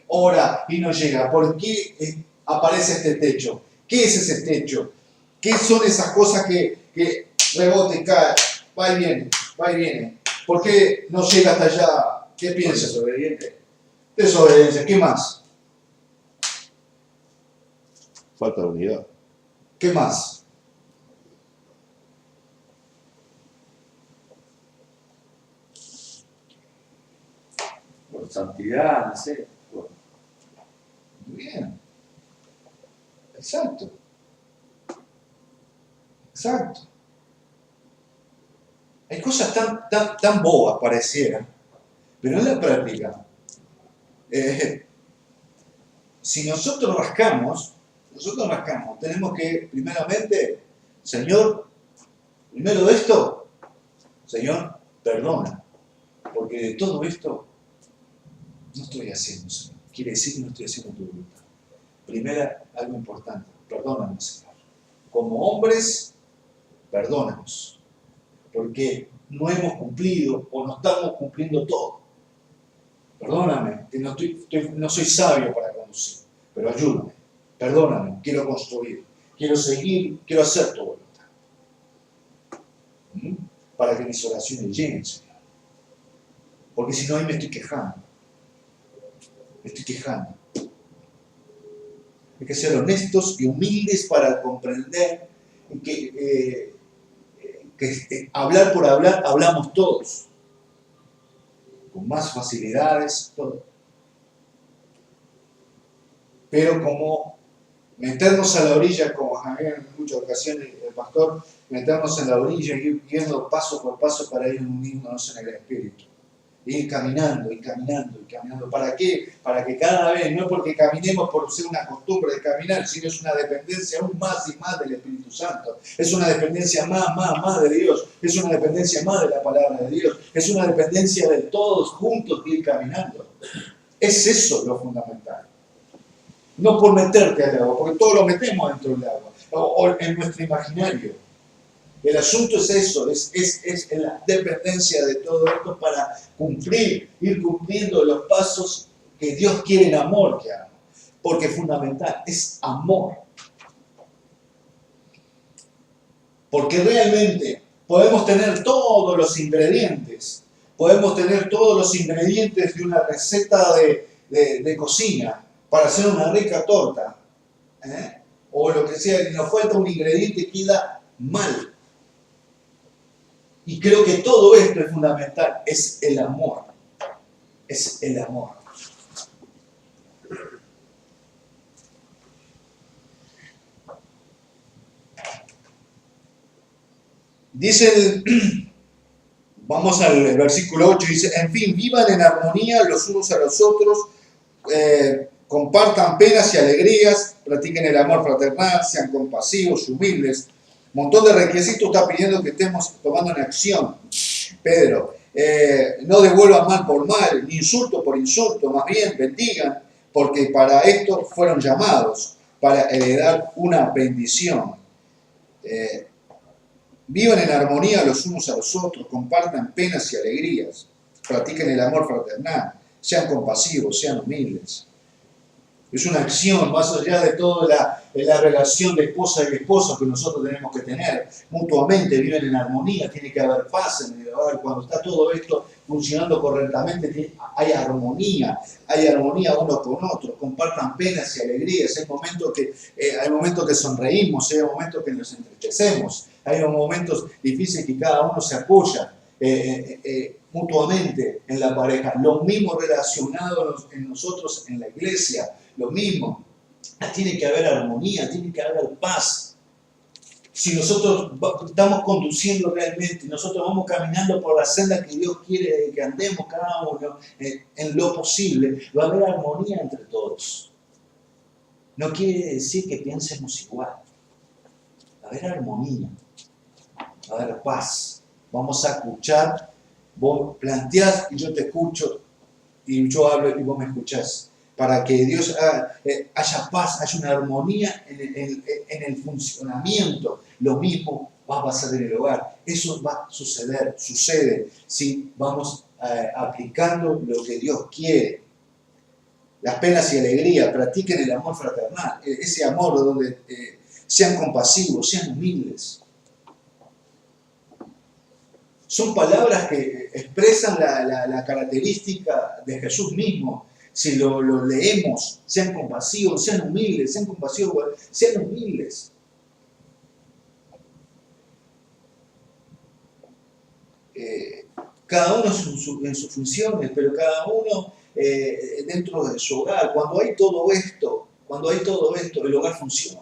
ora y no llega? ¿Por qué aparece este techo? ¿Qué es ese techo? ¿Qué son esas cosas que rebota y cae? Va y viene, va y viene. ¿Por qué no llega hasta allá? ¿Qué piensas? Desobediente. Desobediencia. ¿Qué más? Falta de unidad. ¿Qué más? Por santidad, no sé. Muy bien. Exacto. Exacto. Hay cosas tan bobas, parecieran, pero en la práctica, si nosotros rascamos, tenemos que, primeramente, Señor, primero de esto, Señor, perdona, porque de todo esto no estoy haciendo, Señor. Quiere decir que no estoy haciendo tu voluntad. Primera, algo importante, perdónanos, Señor. Como hombres, perdónanos, porque no hemos cumplido o no estamos cumpliendo todo. Perdóname, que no soy sabio para conducir, pero ayúdame, perdóname, quiero construir, quiero seguir, quiero hacer tu voluntad. Para que mis oraciones lleguen, Señor. Porque si no, ahí me estoy quejando. Hay que ser honestos y humildes para comprender que hablar por hablar, hablamos todos. Con más facilidades, todo. Pero como meternos a la orilla, como Javier en muchas ocasiones el pastor, meternos en la orilla y ir yendo paso por paso para ir uniéndonos en el Espíritu. Ir caminando. ¿Para qué? Para que cada vez, no porque caminemos por ser una costumbre de caminar, sino es una dependencia aún más y más del Espíritu Santo. Es una dependencia más de Dios. Es una dependencia más de la palabra de Dios. Es una dependencia de todos juntos ir caminando. Es eso lo fundamental. No por meterte al agua, porque todos lo metemos dentro del agua, o en nuestro imaginario. El asunto es eso, es la dependencia de todo esto para ir cumpliendo los pasos que Dios quiere en amor que hagamos. Porque fundamental es amor. Porque realmente podemos tener todos los ingredientes, de una receta de cocina para hacer una rica torta, o lo que sea, y nos falta un ingrediente que queda mal. Y creo que todo esto es fundamental, es el amor. Es el amor. Dice, vamos al versículo 8, dice, en fin, vivan en armonía los unos a los otros, compartan penas y alegrías, practiquen el amor fraternal, sean compasivos y humildes. Un montón de requisitos está pidiendo que estemos tomando en acción. Pedro, no devuelvan mal por mal, ni insulto por insulto, más bien bendigan, porque para esto fueron llamados, para heredar una bendición. Vivan en armonía los unos a los otros, compartan penas y alegrías, practiquen el amor fraternal, sean compasivos, sean humildes. Es una acción más allá de toda la relación de esposa y esposo que nosotros tenemos que tener. Mutuamente viven en armonía, tiene que haber paz en el hogar. Cuando está todo esto funcionando correctamente, hay armonía uno con otro. Compartan penas y alegrías. Hay momentos que sonreímos, hay momentos que nos entristecemos, hay momentos difíciles que cada uno se apoya mutuamente en la pareja. Lo mismo relacionado en nosotros en la iglesia. Lo mismo. tiene que haber armonía, tiene que haber paz. Si nosotros estamos conduciendo realmente, nosotros vamos caminando por la senda que Dios quiere que andemos cada uno en lo posible, va a haber armonía entre todos. No quiere decir que piensemos igual. Va a haber armonía, va a haber paz. Vamos a escuchar, vos planteás y yo te escucho, y yo hablo y vos me escuchás. Para que Dios haya paz, haya una armonía en el funcionamiento. Lo mismo va a pasar en el hogar. Eso va a sucede si vamos aplicando lo que Dios quiere. Las penas y alegría, practiquen el amor fraternal, ese amor donde sean compasivos, sean humildes. Son palabras que expresan la característica de Jesús mismo. Si lo leemos, sean compasivos, sean humildes, sean compasivos, sean humildes. Cada uno en sus funciones, pero cada uno dentro de su hogar. Cuando hay todo esto, el hogar funciona.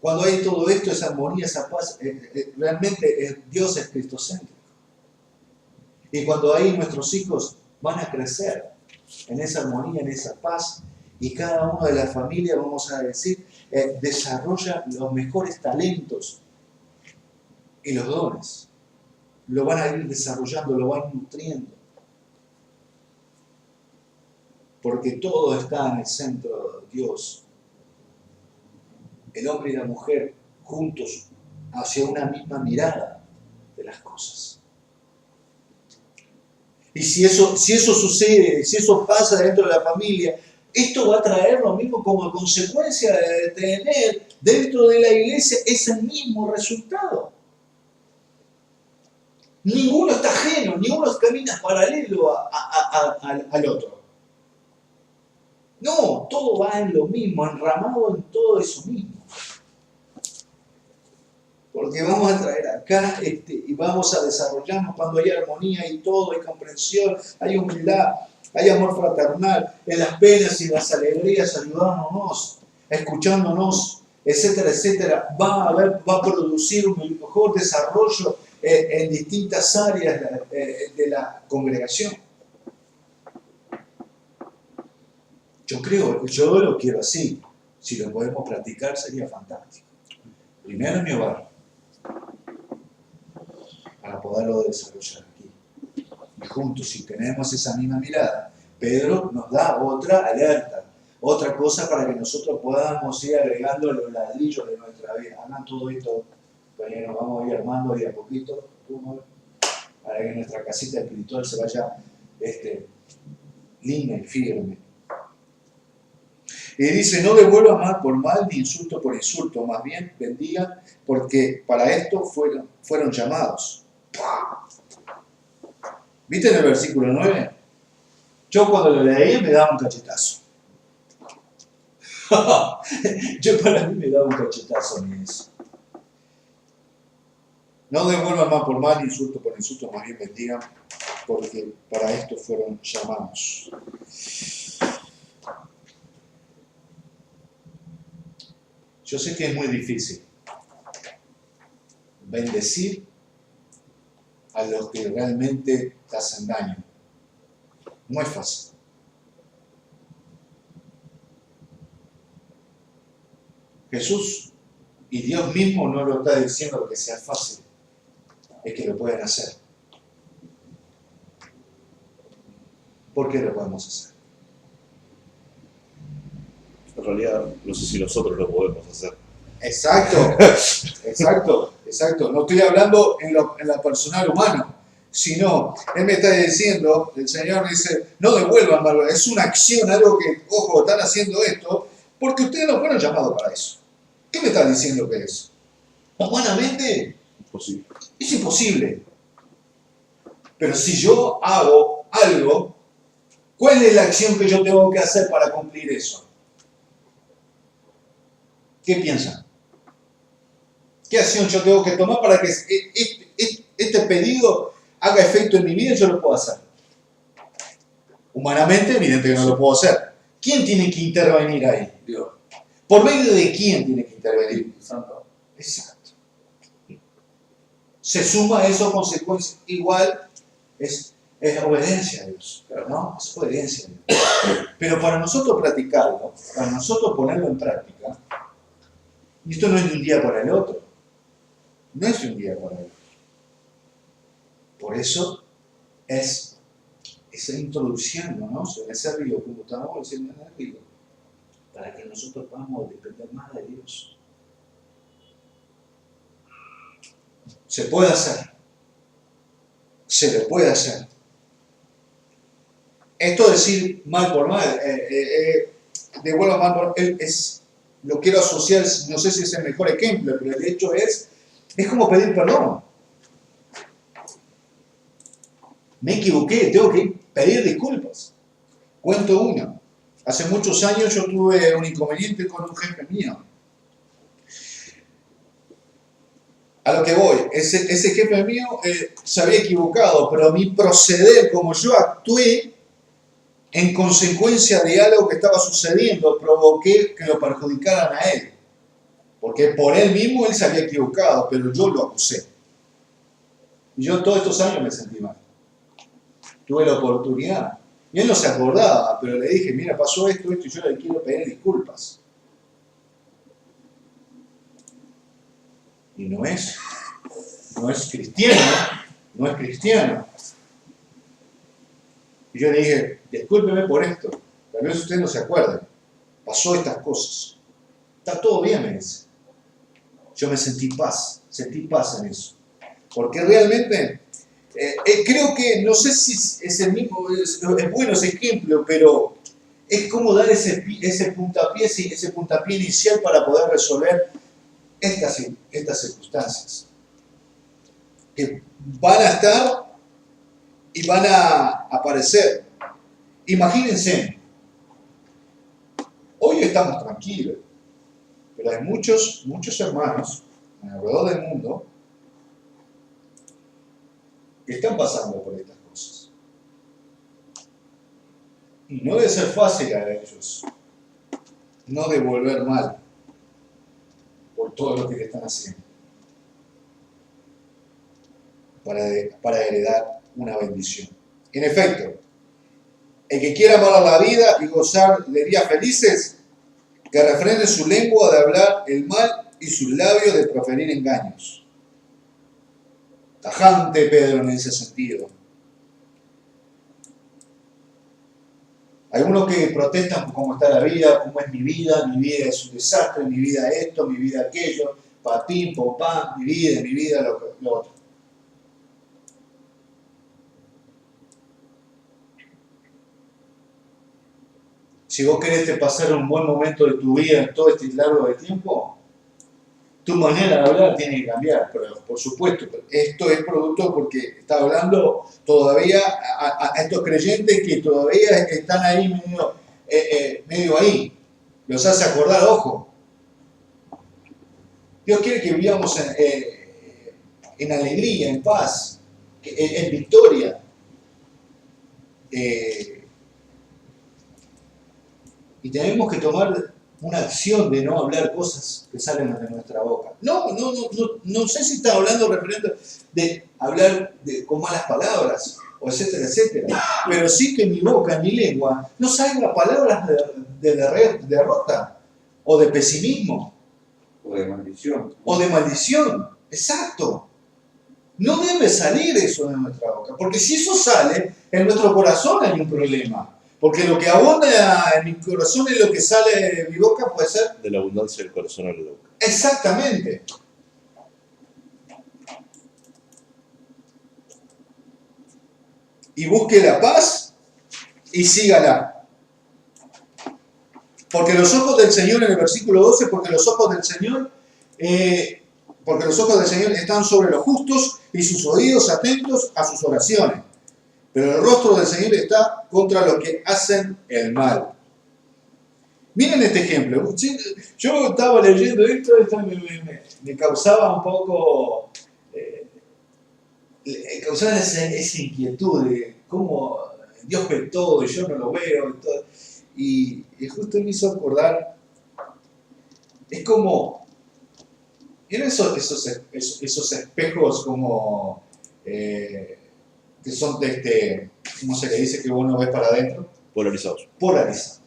Cuando hay todo esto, esa armonía, esa paz, realmente Dios es cristocéntrico. Y cuando ahí nuestros hijos van a crecer en esa armonía, en esa paz, y cada uno de la familia, vamos a decir, desarrolla los mejores talentos y los dones. Lo van a ir desarrollando, lo van nutriendo. Porque todo está en el centro de Dios. El hombre y la mujer juntos hacia una misma mirada de las cosas. Y si eso sucede, si eso pasa dentro de la familia, esto va a traer lo mismo como consecuencia de tener dentro de la iglesia ese mismo resultado. Ninguno está ajeno, ninguno camina paralelo al otro. No, todo va en lo mismo, enramado en todo eso mismo. Porque vamos a traer acá y vamos a desarrollarnos cuando hay armonía y todo, hay comprensión, hay humildad, hay amor fraternal, en las penas y las alegrías, ayudándonos, escuchándonos, etcétera, etcétera. Va a producir un mejor desarrollo en distintas áreas de la congregación. Yo lo quiero así. Si lo podemos practicar sería fantástico. Primero en mi hogar, para poderlo desarrollar aquí. Y juntos, si tenemos esa misma mirada, Pedro nos da otra alerta, otra cosa para que nosotros podamos ir agregando los ladrillos de nuestra vida. Hagan todo esto, pues nos vamos a ir armando de a poquito, para que nuestra casita espiritual se vaya linda y firme. Y dice, no devuelvan mal por mal ni insulto por insulto, más bien bendigan, porque para esto fueron llamados. ¿Viste en el versículo 9? Yo cuando lo leí me daba un cachetazo. Para mí me daba un cachetazo a mí eso. No devuelvan mal por mal, insulto por insulto, más bien bendigan, porque para esto fueron llamados. Yo sé que es muy difícil bendecir a los que realmente te hacen daño. No es fácil. Jesús y Dios mismo no lo está diciendo que sea fácil, es que lo pueden hacer. ¿Por qué lo podemos hacer? En realidad, no sé si nosotros lo podemos hacer. Exacto. No estoy hablando en la personal humano, sino, Él me está diciendo, el Señor dice, no devuelvan mal, es una acción, algo que, ojo, están haciendo esto, porque ustedes no fueron llamados para eso. ¿Qué me está diciendo que es? Humanamente, Imposible. es imposible. Pero si yo hago algo, ¿cuál es la acción que yo tengo que hacer para cumplir eso? ¿Qué piensan? ¿Qué acción yo tengo que tomar para que este pedido haga efecto en mi vida y yo lo pueda hacer? Humanamente, evidente que no lo puedo hacer. ¿Quién tiene que intervenir ahí? Dios, ¿Por medio de quién tiene que intervenir? Espíritu Santo. Exacto. Se suma a eso consecuencia. Igual es obediencia a Dios, ¿no? Es obediencia a Dios. Pero para nosotros practicarlo, para nosotros ponerlo en práctica, y esto no es de un día para el otro, no es de un día para el otro. Por eso es esa introducción, ¿no? Sobre ese río, como estamos diciendo en el río, para que nosotros podamos depender más de Dios. Se puede hacer. Se le puede hacer. Esto decir mal por mal, devuelvo mal por mal, lo quiero asociar, no sé si es el mejor ejemplo, pero el hecho es como pedir perdón. Me equivoqué, tengo que pedir disculpas. Cuento uno. Hace muchos años yo tuve un inconveniente con un jefe mío. A lo que voy, ese jefe mío se había equivocado, pero mi proceder, como yo actué en consecuencia de algo que estaba sucediendo, provoqué que lo perjudicaran a él. Porque por él mismo él se había equivocado, pero yo lo acusé. Y yo todos estos años me sentí mal. Tuve la oportunidad. Y él no se acordaba, pero le dije, mira, pasó esto, y yo le quiero pedir disculpas. Y no es cristiano. Y yo le dije, discúlpeme por esto, tal vez usted no se acuerde, pasó estas cosas. Está todo bien, me dice. Yo me sentí paz en eso. Porque realmente, creo que, no sé si es el mismo, es bueno ese ejemplo, pero es como dar ese puntapié inicial para poder resolver estas circunstancias. Que van a estar y van a aparecer. Imagínense, hoy estamos tranquilos, pero hay muchos hermanos alrededor del mundo que están pasando por estas cosas. Y no debe ser fácil a ellos no devolver mal por todo lo que le están haciendo para heredar una bendición. En efecto, el que quiera amar la vida y gozar de días felices, que refrene su lengua de hablar el mal y sus labios de proferir engaños. Tajante Pedro en ese sentido. Hay unos que protestan por cómo está la vida, cómo es mi vida es un desastre, mi vida esto, mi vida aquello, patín, popán, mi vida lo otro. Si vos querés pasar un buen momento de tu vida en todo este largo de tiempo, tu manera de hablar tiene que cambiar, pero por supuesto, esto es producto porque está hablando todavía a estos creyentes que todavía están ahí medio ahí. Los hace acordar, ojo. Dios quiere que vivamos en alegría, en paz, en victoria. Y tenemos que tomar una acción de no hablar cosas que salen de nuestra boca. No sé si está hablando referente de hablar con malas palabras, o etcétera, etcétera. Pero sí que mi boca, mi lengua, no salga palabras de derrota, o de pesimismo. O de maldición. O de maldición. Exacto. No debe salir eso de nuestra boca, porque si eso sale, en nuestro corazón hay un problema. Porque lo que abunda en mi corazón y lo que sale de mi boca puede ser... De la abundancia del corazón a la boca. Exactamente. Y busque la paz y sígala. Porque los ojos del Señor, en el versículo 12, porque los ojos del Señor están sobre los justos y sus oídos atentos a sus oraciones. Pero el rostro del Señor está contra los que hacen el mal. Miren este ejemplo. Yo estaba leyendo esto me causaba un poco... causaba esa inquietud de cómo Dios ve todo y yo no lo veo. Y justo me hizo acordar, es como, ¿vieron esos espejos como, que son de ¿cómo se le dice que uno ve para adentro? Polarizados. Polarizados.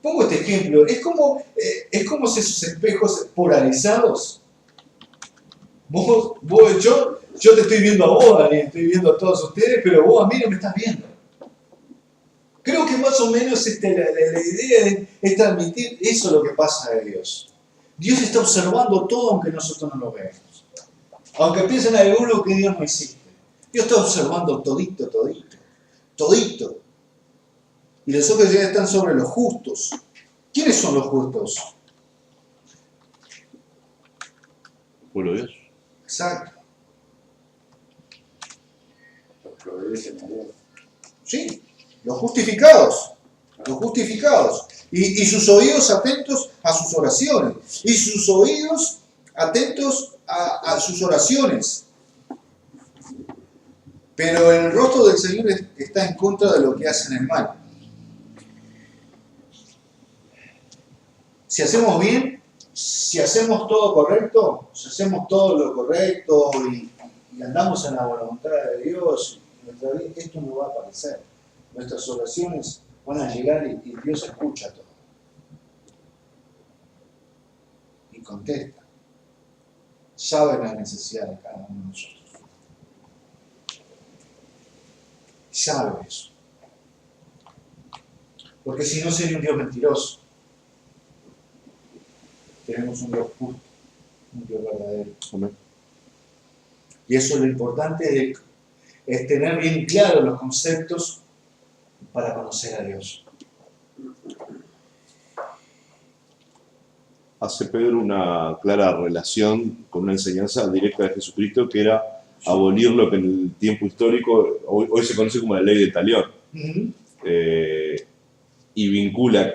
Pongo este ejemplo, es como si esos espejos polarizados, yo te estoy viendo a vos, Daniel, estoy viendo a todos ustedes, pero vos a mí no me estás viendo. Creo que más o menos la idea es transmitir eso lo que pasa de Dios. Dios está observando todo aunque nosotros no lo veamos. Aunque piensen algunos que Dios no existe. Dios está observando todito. Y los ojos ya están sobre los justos. ¿Quiénes son los justos? Pueblo de Dios. Exacto. Los que obedecen a Dios. Sí, los justificados. Y sus oídos atentos a sus oraciones. Y sus oídos atentos a sus oraciones. Pero el rostro del Señor está en contra de lo que hacen el mal. Si hacemos bien, si hacemos todo correcto, si hacemos todo lo correcto y andamos en la voluntad de Dios, nuestra vida, esto no va a aparecer. Nuestras oraciones van a llegar y Dios escucha todo. Y contesta. Sabe la necesidad de cada uno de nosotros. Sabe eso. Porque si no sería un Dios mentiroso. Tenemos un Dios justo, un Dios verdadero. Amén. Y eso es lo importante, es tener bien claros los conceptos para conocer a Dios. Hace Pedro una clara relación con una enseñanza directa de Jesucristo que era abolir lo que en el tiempo histórico hoy se conoce como la ley del talión. Y vincula,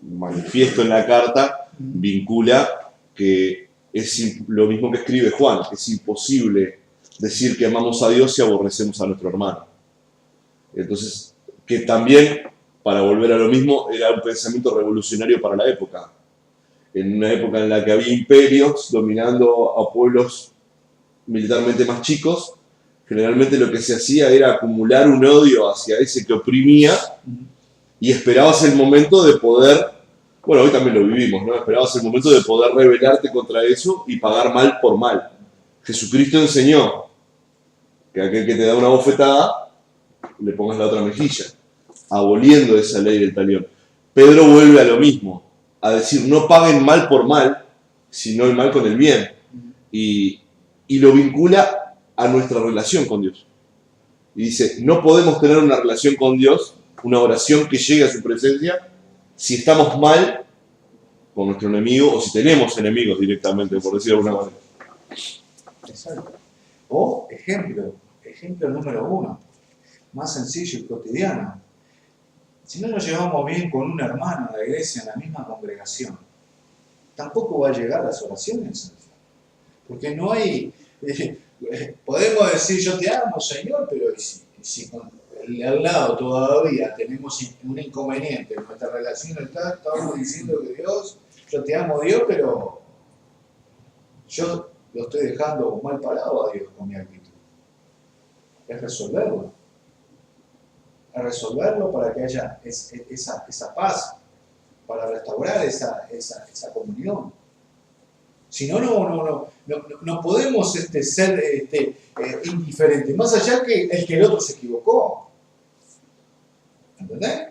manifiesto en la carta, vincula que es lo mismo que escribe Juan, que es imposible decir que amamos a Dios si aborrecemos a nuestro hermano. Entonces, que también, para volver a lo mismo, era un pensamiento revolucionario para la época. En una época en la que había imperios dominando a pueblos militarmente más chicos, generalmente lo que se hacía era acumular un odio hacia ese que oprimía y esperabas el momento de poder, bueno, hoy también lo vivimos, ¿no? Esperabas el momento de poder rebelarte contra eso y pagar mal por mal. Jesucristo enseñó que aquel que te da una bofetada, le pongas la otra mejilla, aboliendo esa ley del talión. Pedro vuelve a lo mismo, a decir, no paguen mal por mal, sino el mal con el bien. Y lo vincula a nuestra relación con Dios. Y dice, no podemos tener una relación con Dios, una oración que llegue a su presencia, si estamos mal con nuestro enemigo o si tenemos enemigos directamente, por decirlo de alguna manera. Exacto. O ejemplo número 1, más sencillo y cotidiano. Si no nos llevamos bien con un hermano de la iglesia en la misma congregación, tampoco va a llegar a las oraciones. Porque no hay... podemos decir yo te amo, Señor, pero si con el al lado todavía tenemos un inconveniente en nuestra relación, estamos diciendo que Dios, yo te amo, Dios, pero yo lo estoy dejando mal parado a Dios con mi actitud. Es resolverlo. Es resolverlo para que haya esa paz, para restaurar esa comunión. Si no, no podemos ser indiferentes, más allá que el otro se equivocó. ¿Entendés?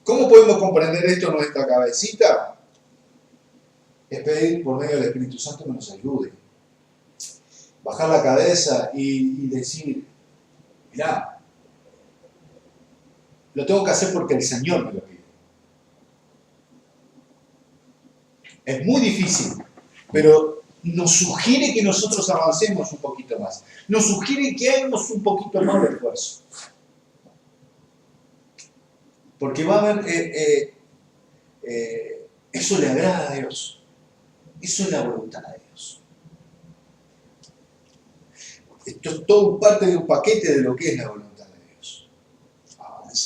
¿Cómo podemos comprender esto en nuestra cabecita? Es pedir por medio del Espíritu Santo que nos ayude. Bajar la cabeza y decir, mirá, lo tengo que hacer porque el Señor me lo pide. Es muy difícil, pero nos sugiere que nosotros avancemos un poquito más. Nos sugiere que hagamos un poquito más de esfuerzo. Porque va a haber, eso le agrada a Dios. Eso es la voluntad de Dios. Esto es todo parte de un paquete de lo que es la voluntad de Dios.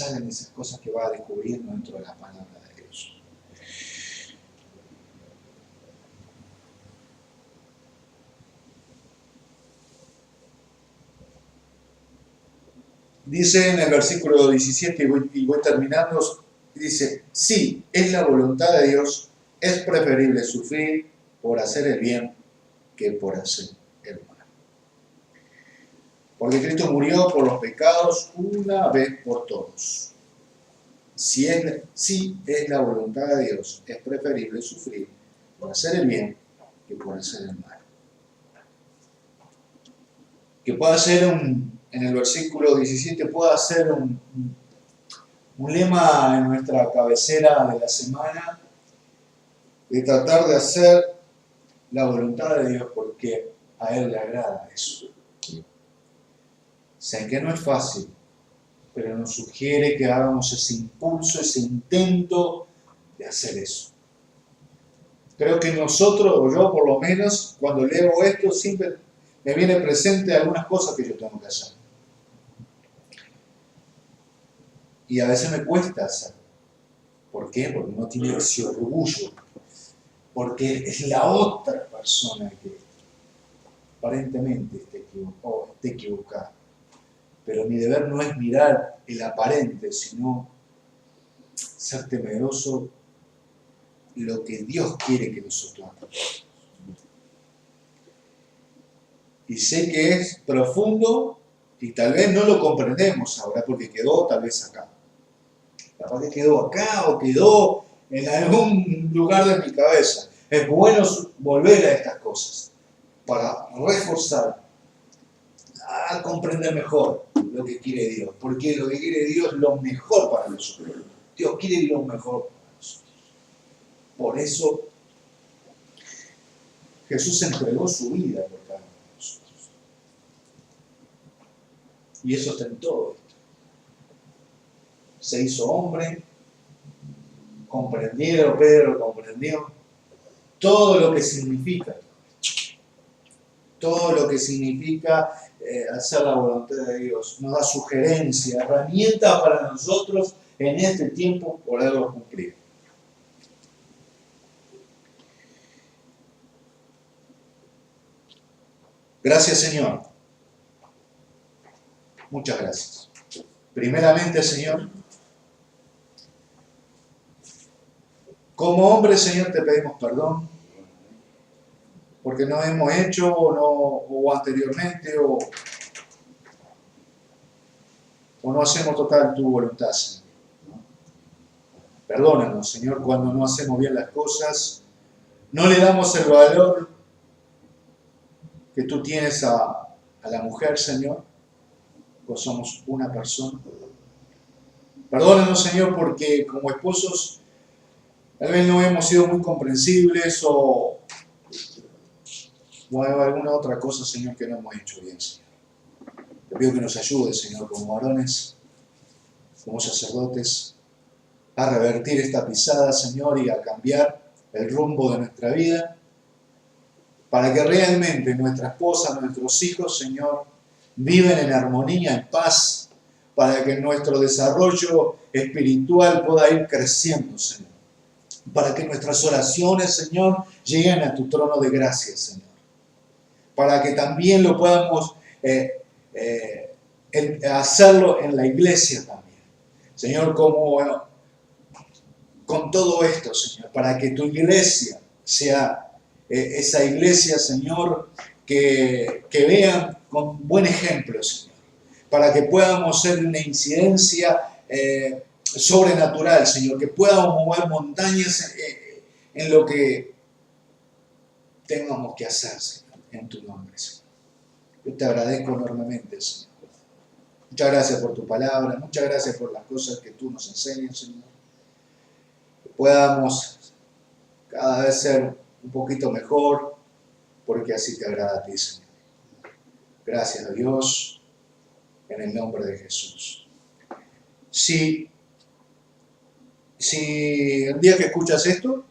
salen esas cosas que va descubriendo dentro de la palabra de Dios. Dice en el versículo 17, y voy terminando, dice, sí, es la voluntad de Dios, es preferible sufrir por hacer el bien que por hacer el mal. Porque Cristo murió por los pecados una vez por todos. Si es la voluntad de Dios, es preferible sufrir por hacer el bien que por hacer el mal. Que pueda ser en el versículo 17, pueda ser un lema en nuestra cabecera de la semana, de tratar de hacer la voluntad de Dios porque a Él le agrada eso. Sé que no es fácil, pero nos sugiere que hagamos ese impulso, ese intento de hacer eso. Creo que nosotros, o yo por lo menos, cuando leo esto, siempre me viene presente algunas cosas que yo tengo que hacer. Y a veces me cuesta hacer. ¿Por qué? Porque uno tiene ese orgullo. Porque es la otra persona que aparentemente esté equivocada. Pero mi deber no es mirar el aparente, sino ser temeroso lo que Dios quiere que nosotros hagamos. Y sé que es profundo y tal vez no lo comprendemos ahora porque quedó tal vez acá. Capaz que quedó acá o quedó en algún lugar de mi cabeza. Es bueno volver a estas cosas para reforzar, a comprender mejor lo que quiere Dios. Porque lo que quiere Dios es lo mejor para nosotros. Dios quiere lo mejor para nosotros. Por eso Jesús entregó su vida por cada uno de nosotros. Y eso está en todo esto. Se hizo hombre, Pedro comprendió todo lo que significa. Todo lo que significa hacer la voluntad de Dios. Nos da sugerencias, herramientas para nosotros en este tiempo poderlo cumplir. Gracias, Señor. Muchas gracias. Primeramente, Señor, como hombre, Señor, te pedimos perdón porque no hemos hecho o anteriormente o no hacemos total tu voluntad, Señor. Perdónanos, Señor, cuando no hacemos bien las cosas, no le damos el valor que tú tienes a la mujer, Señor, pues somos una persona. Perdónanos, Señor, porque como esposos tal vez no hemos sido muy comprensibles o alguna otra cosa, Señor, que no hemos hecho bien, Señor. Te pido que nos ayudes, Señor, como varones, como sacerdotes, a revertir esta pisada, Señor, y a cambiar el rumbo de nuestra vida, para que realmente nuestra esposa, nuestros hijos, Señor, viven en armonía, en paz, para que nuestro desarrollo espiritual pueda ir creciendo, Señor. Para que nuestras oraciones, Señor, lleguen a tu trono de gracia, Señor. Para que también lo podamos hacerlo en la iglesia también. Señor, con todo esto, Señor, para que tu iglesia sea esa iglesia, Señor, que vean con buen ejemplo, Señor, para que podamos ser una incidencia sobrenatural, Señor, que podamos mover montañas en lo que tengamos que hacer, Señor, en tu nombre, Señor. Yo te agradezco enormemente, Señor. Muchas gracias por tu palabra, muchas gracias por las cosas que tú nos enseñas, Señor. Que podamos cada vez ser un poquito mejor, porque así te agrada a ti, Señor. Gracias a Dios, en el nombre de Jesús. Si el día que escuchas esto,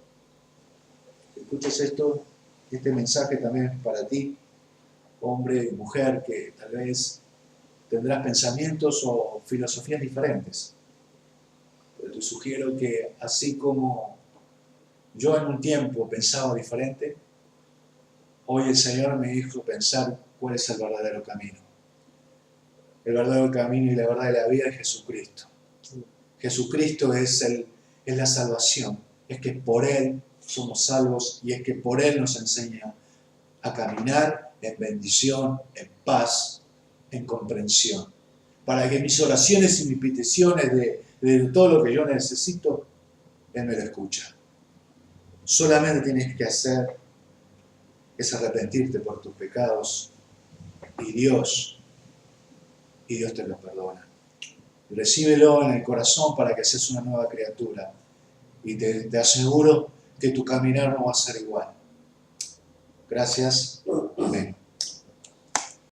este mensaje también es para ti, hombre y mujer, que tal vez tendrás pensamientos o filosofías diferentes. te sugiero que así como yo en un tiempo pensaba diferente, hoy el Señor me hizo pensar cuál es el verdadero camino. El verdadero camino y la verdad de la vida es Jesucristo. Jesucristo es la salvación. Es que por Él somos salvos y es que por Él nos enseña a caminar en bendición, en paz, en comprensión. Para que mis oraciones y mis peticiones de todo lo que yo necesito, Él me lo escucha. Solamente tienes que hacer es arrepentirte por tus pecados y Dios te los perdona. Recíbelo en el corazón para que seas una nueva criatura y te aseguro que tu caminar no va a ser igual. Gracias. Amén.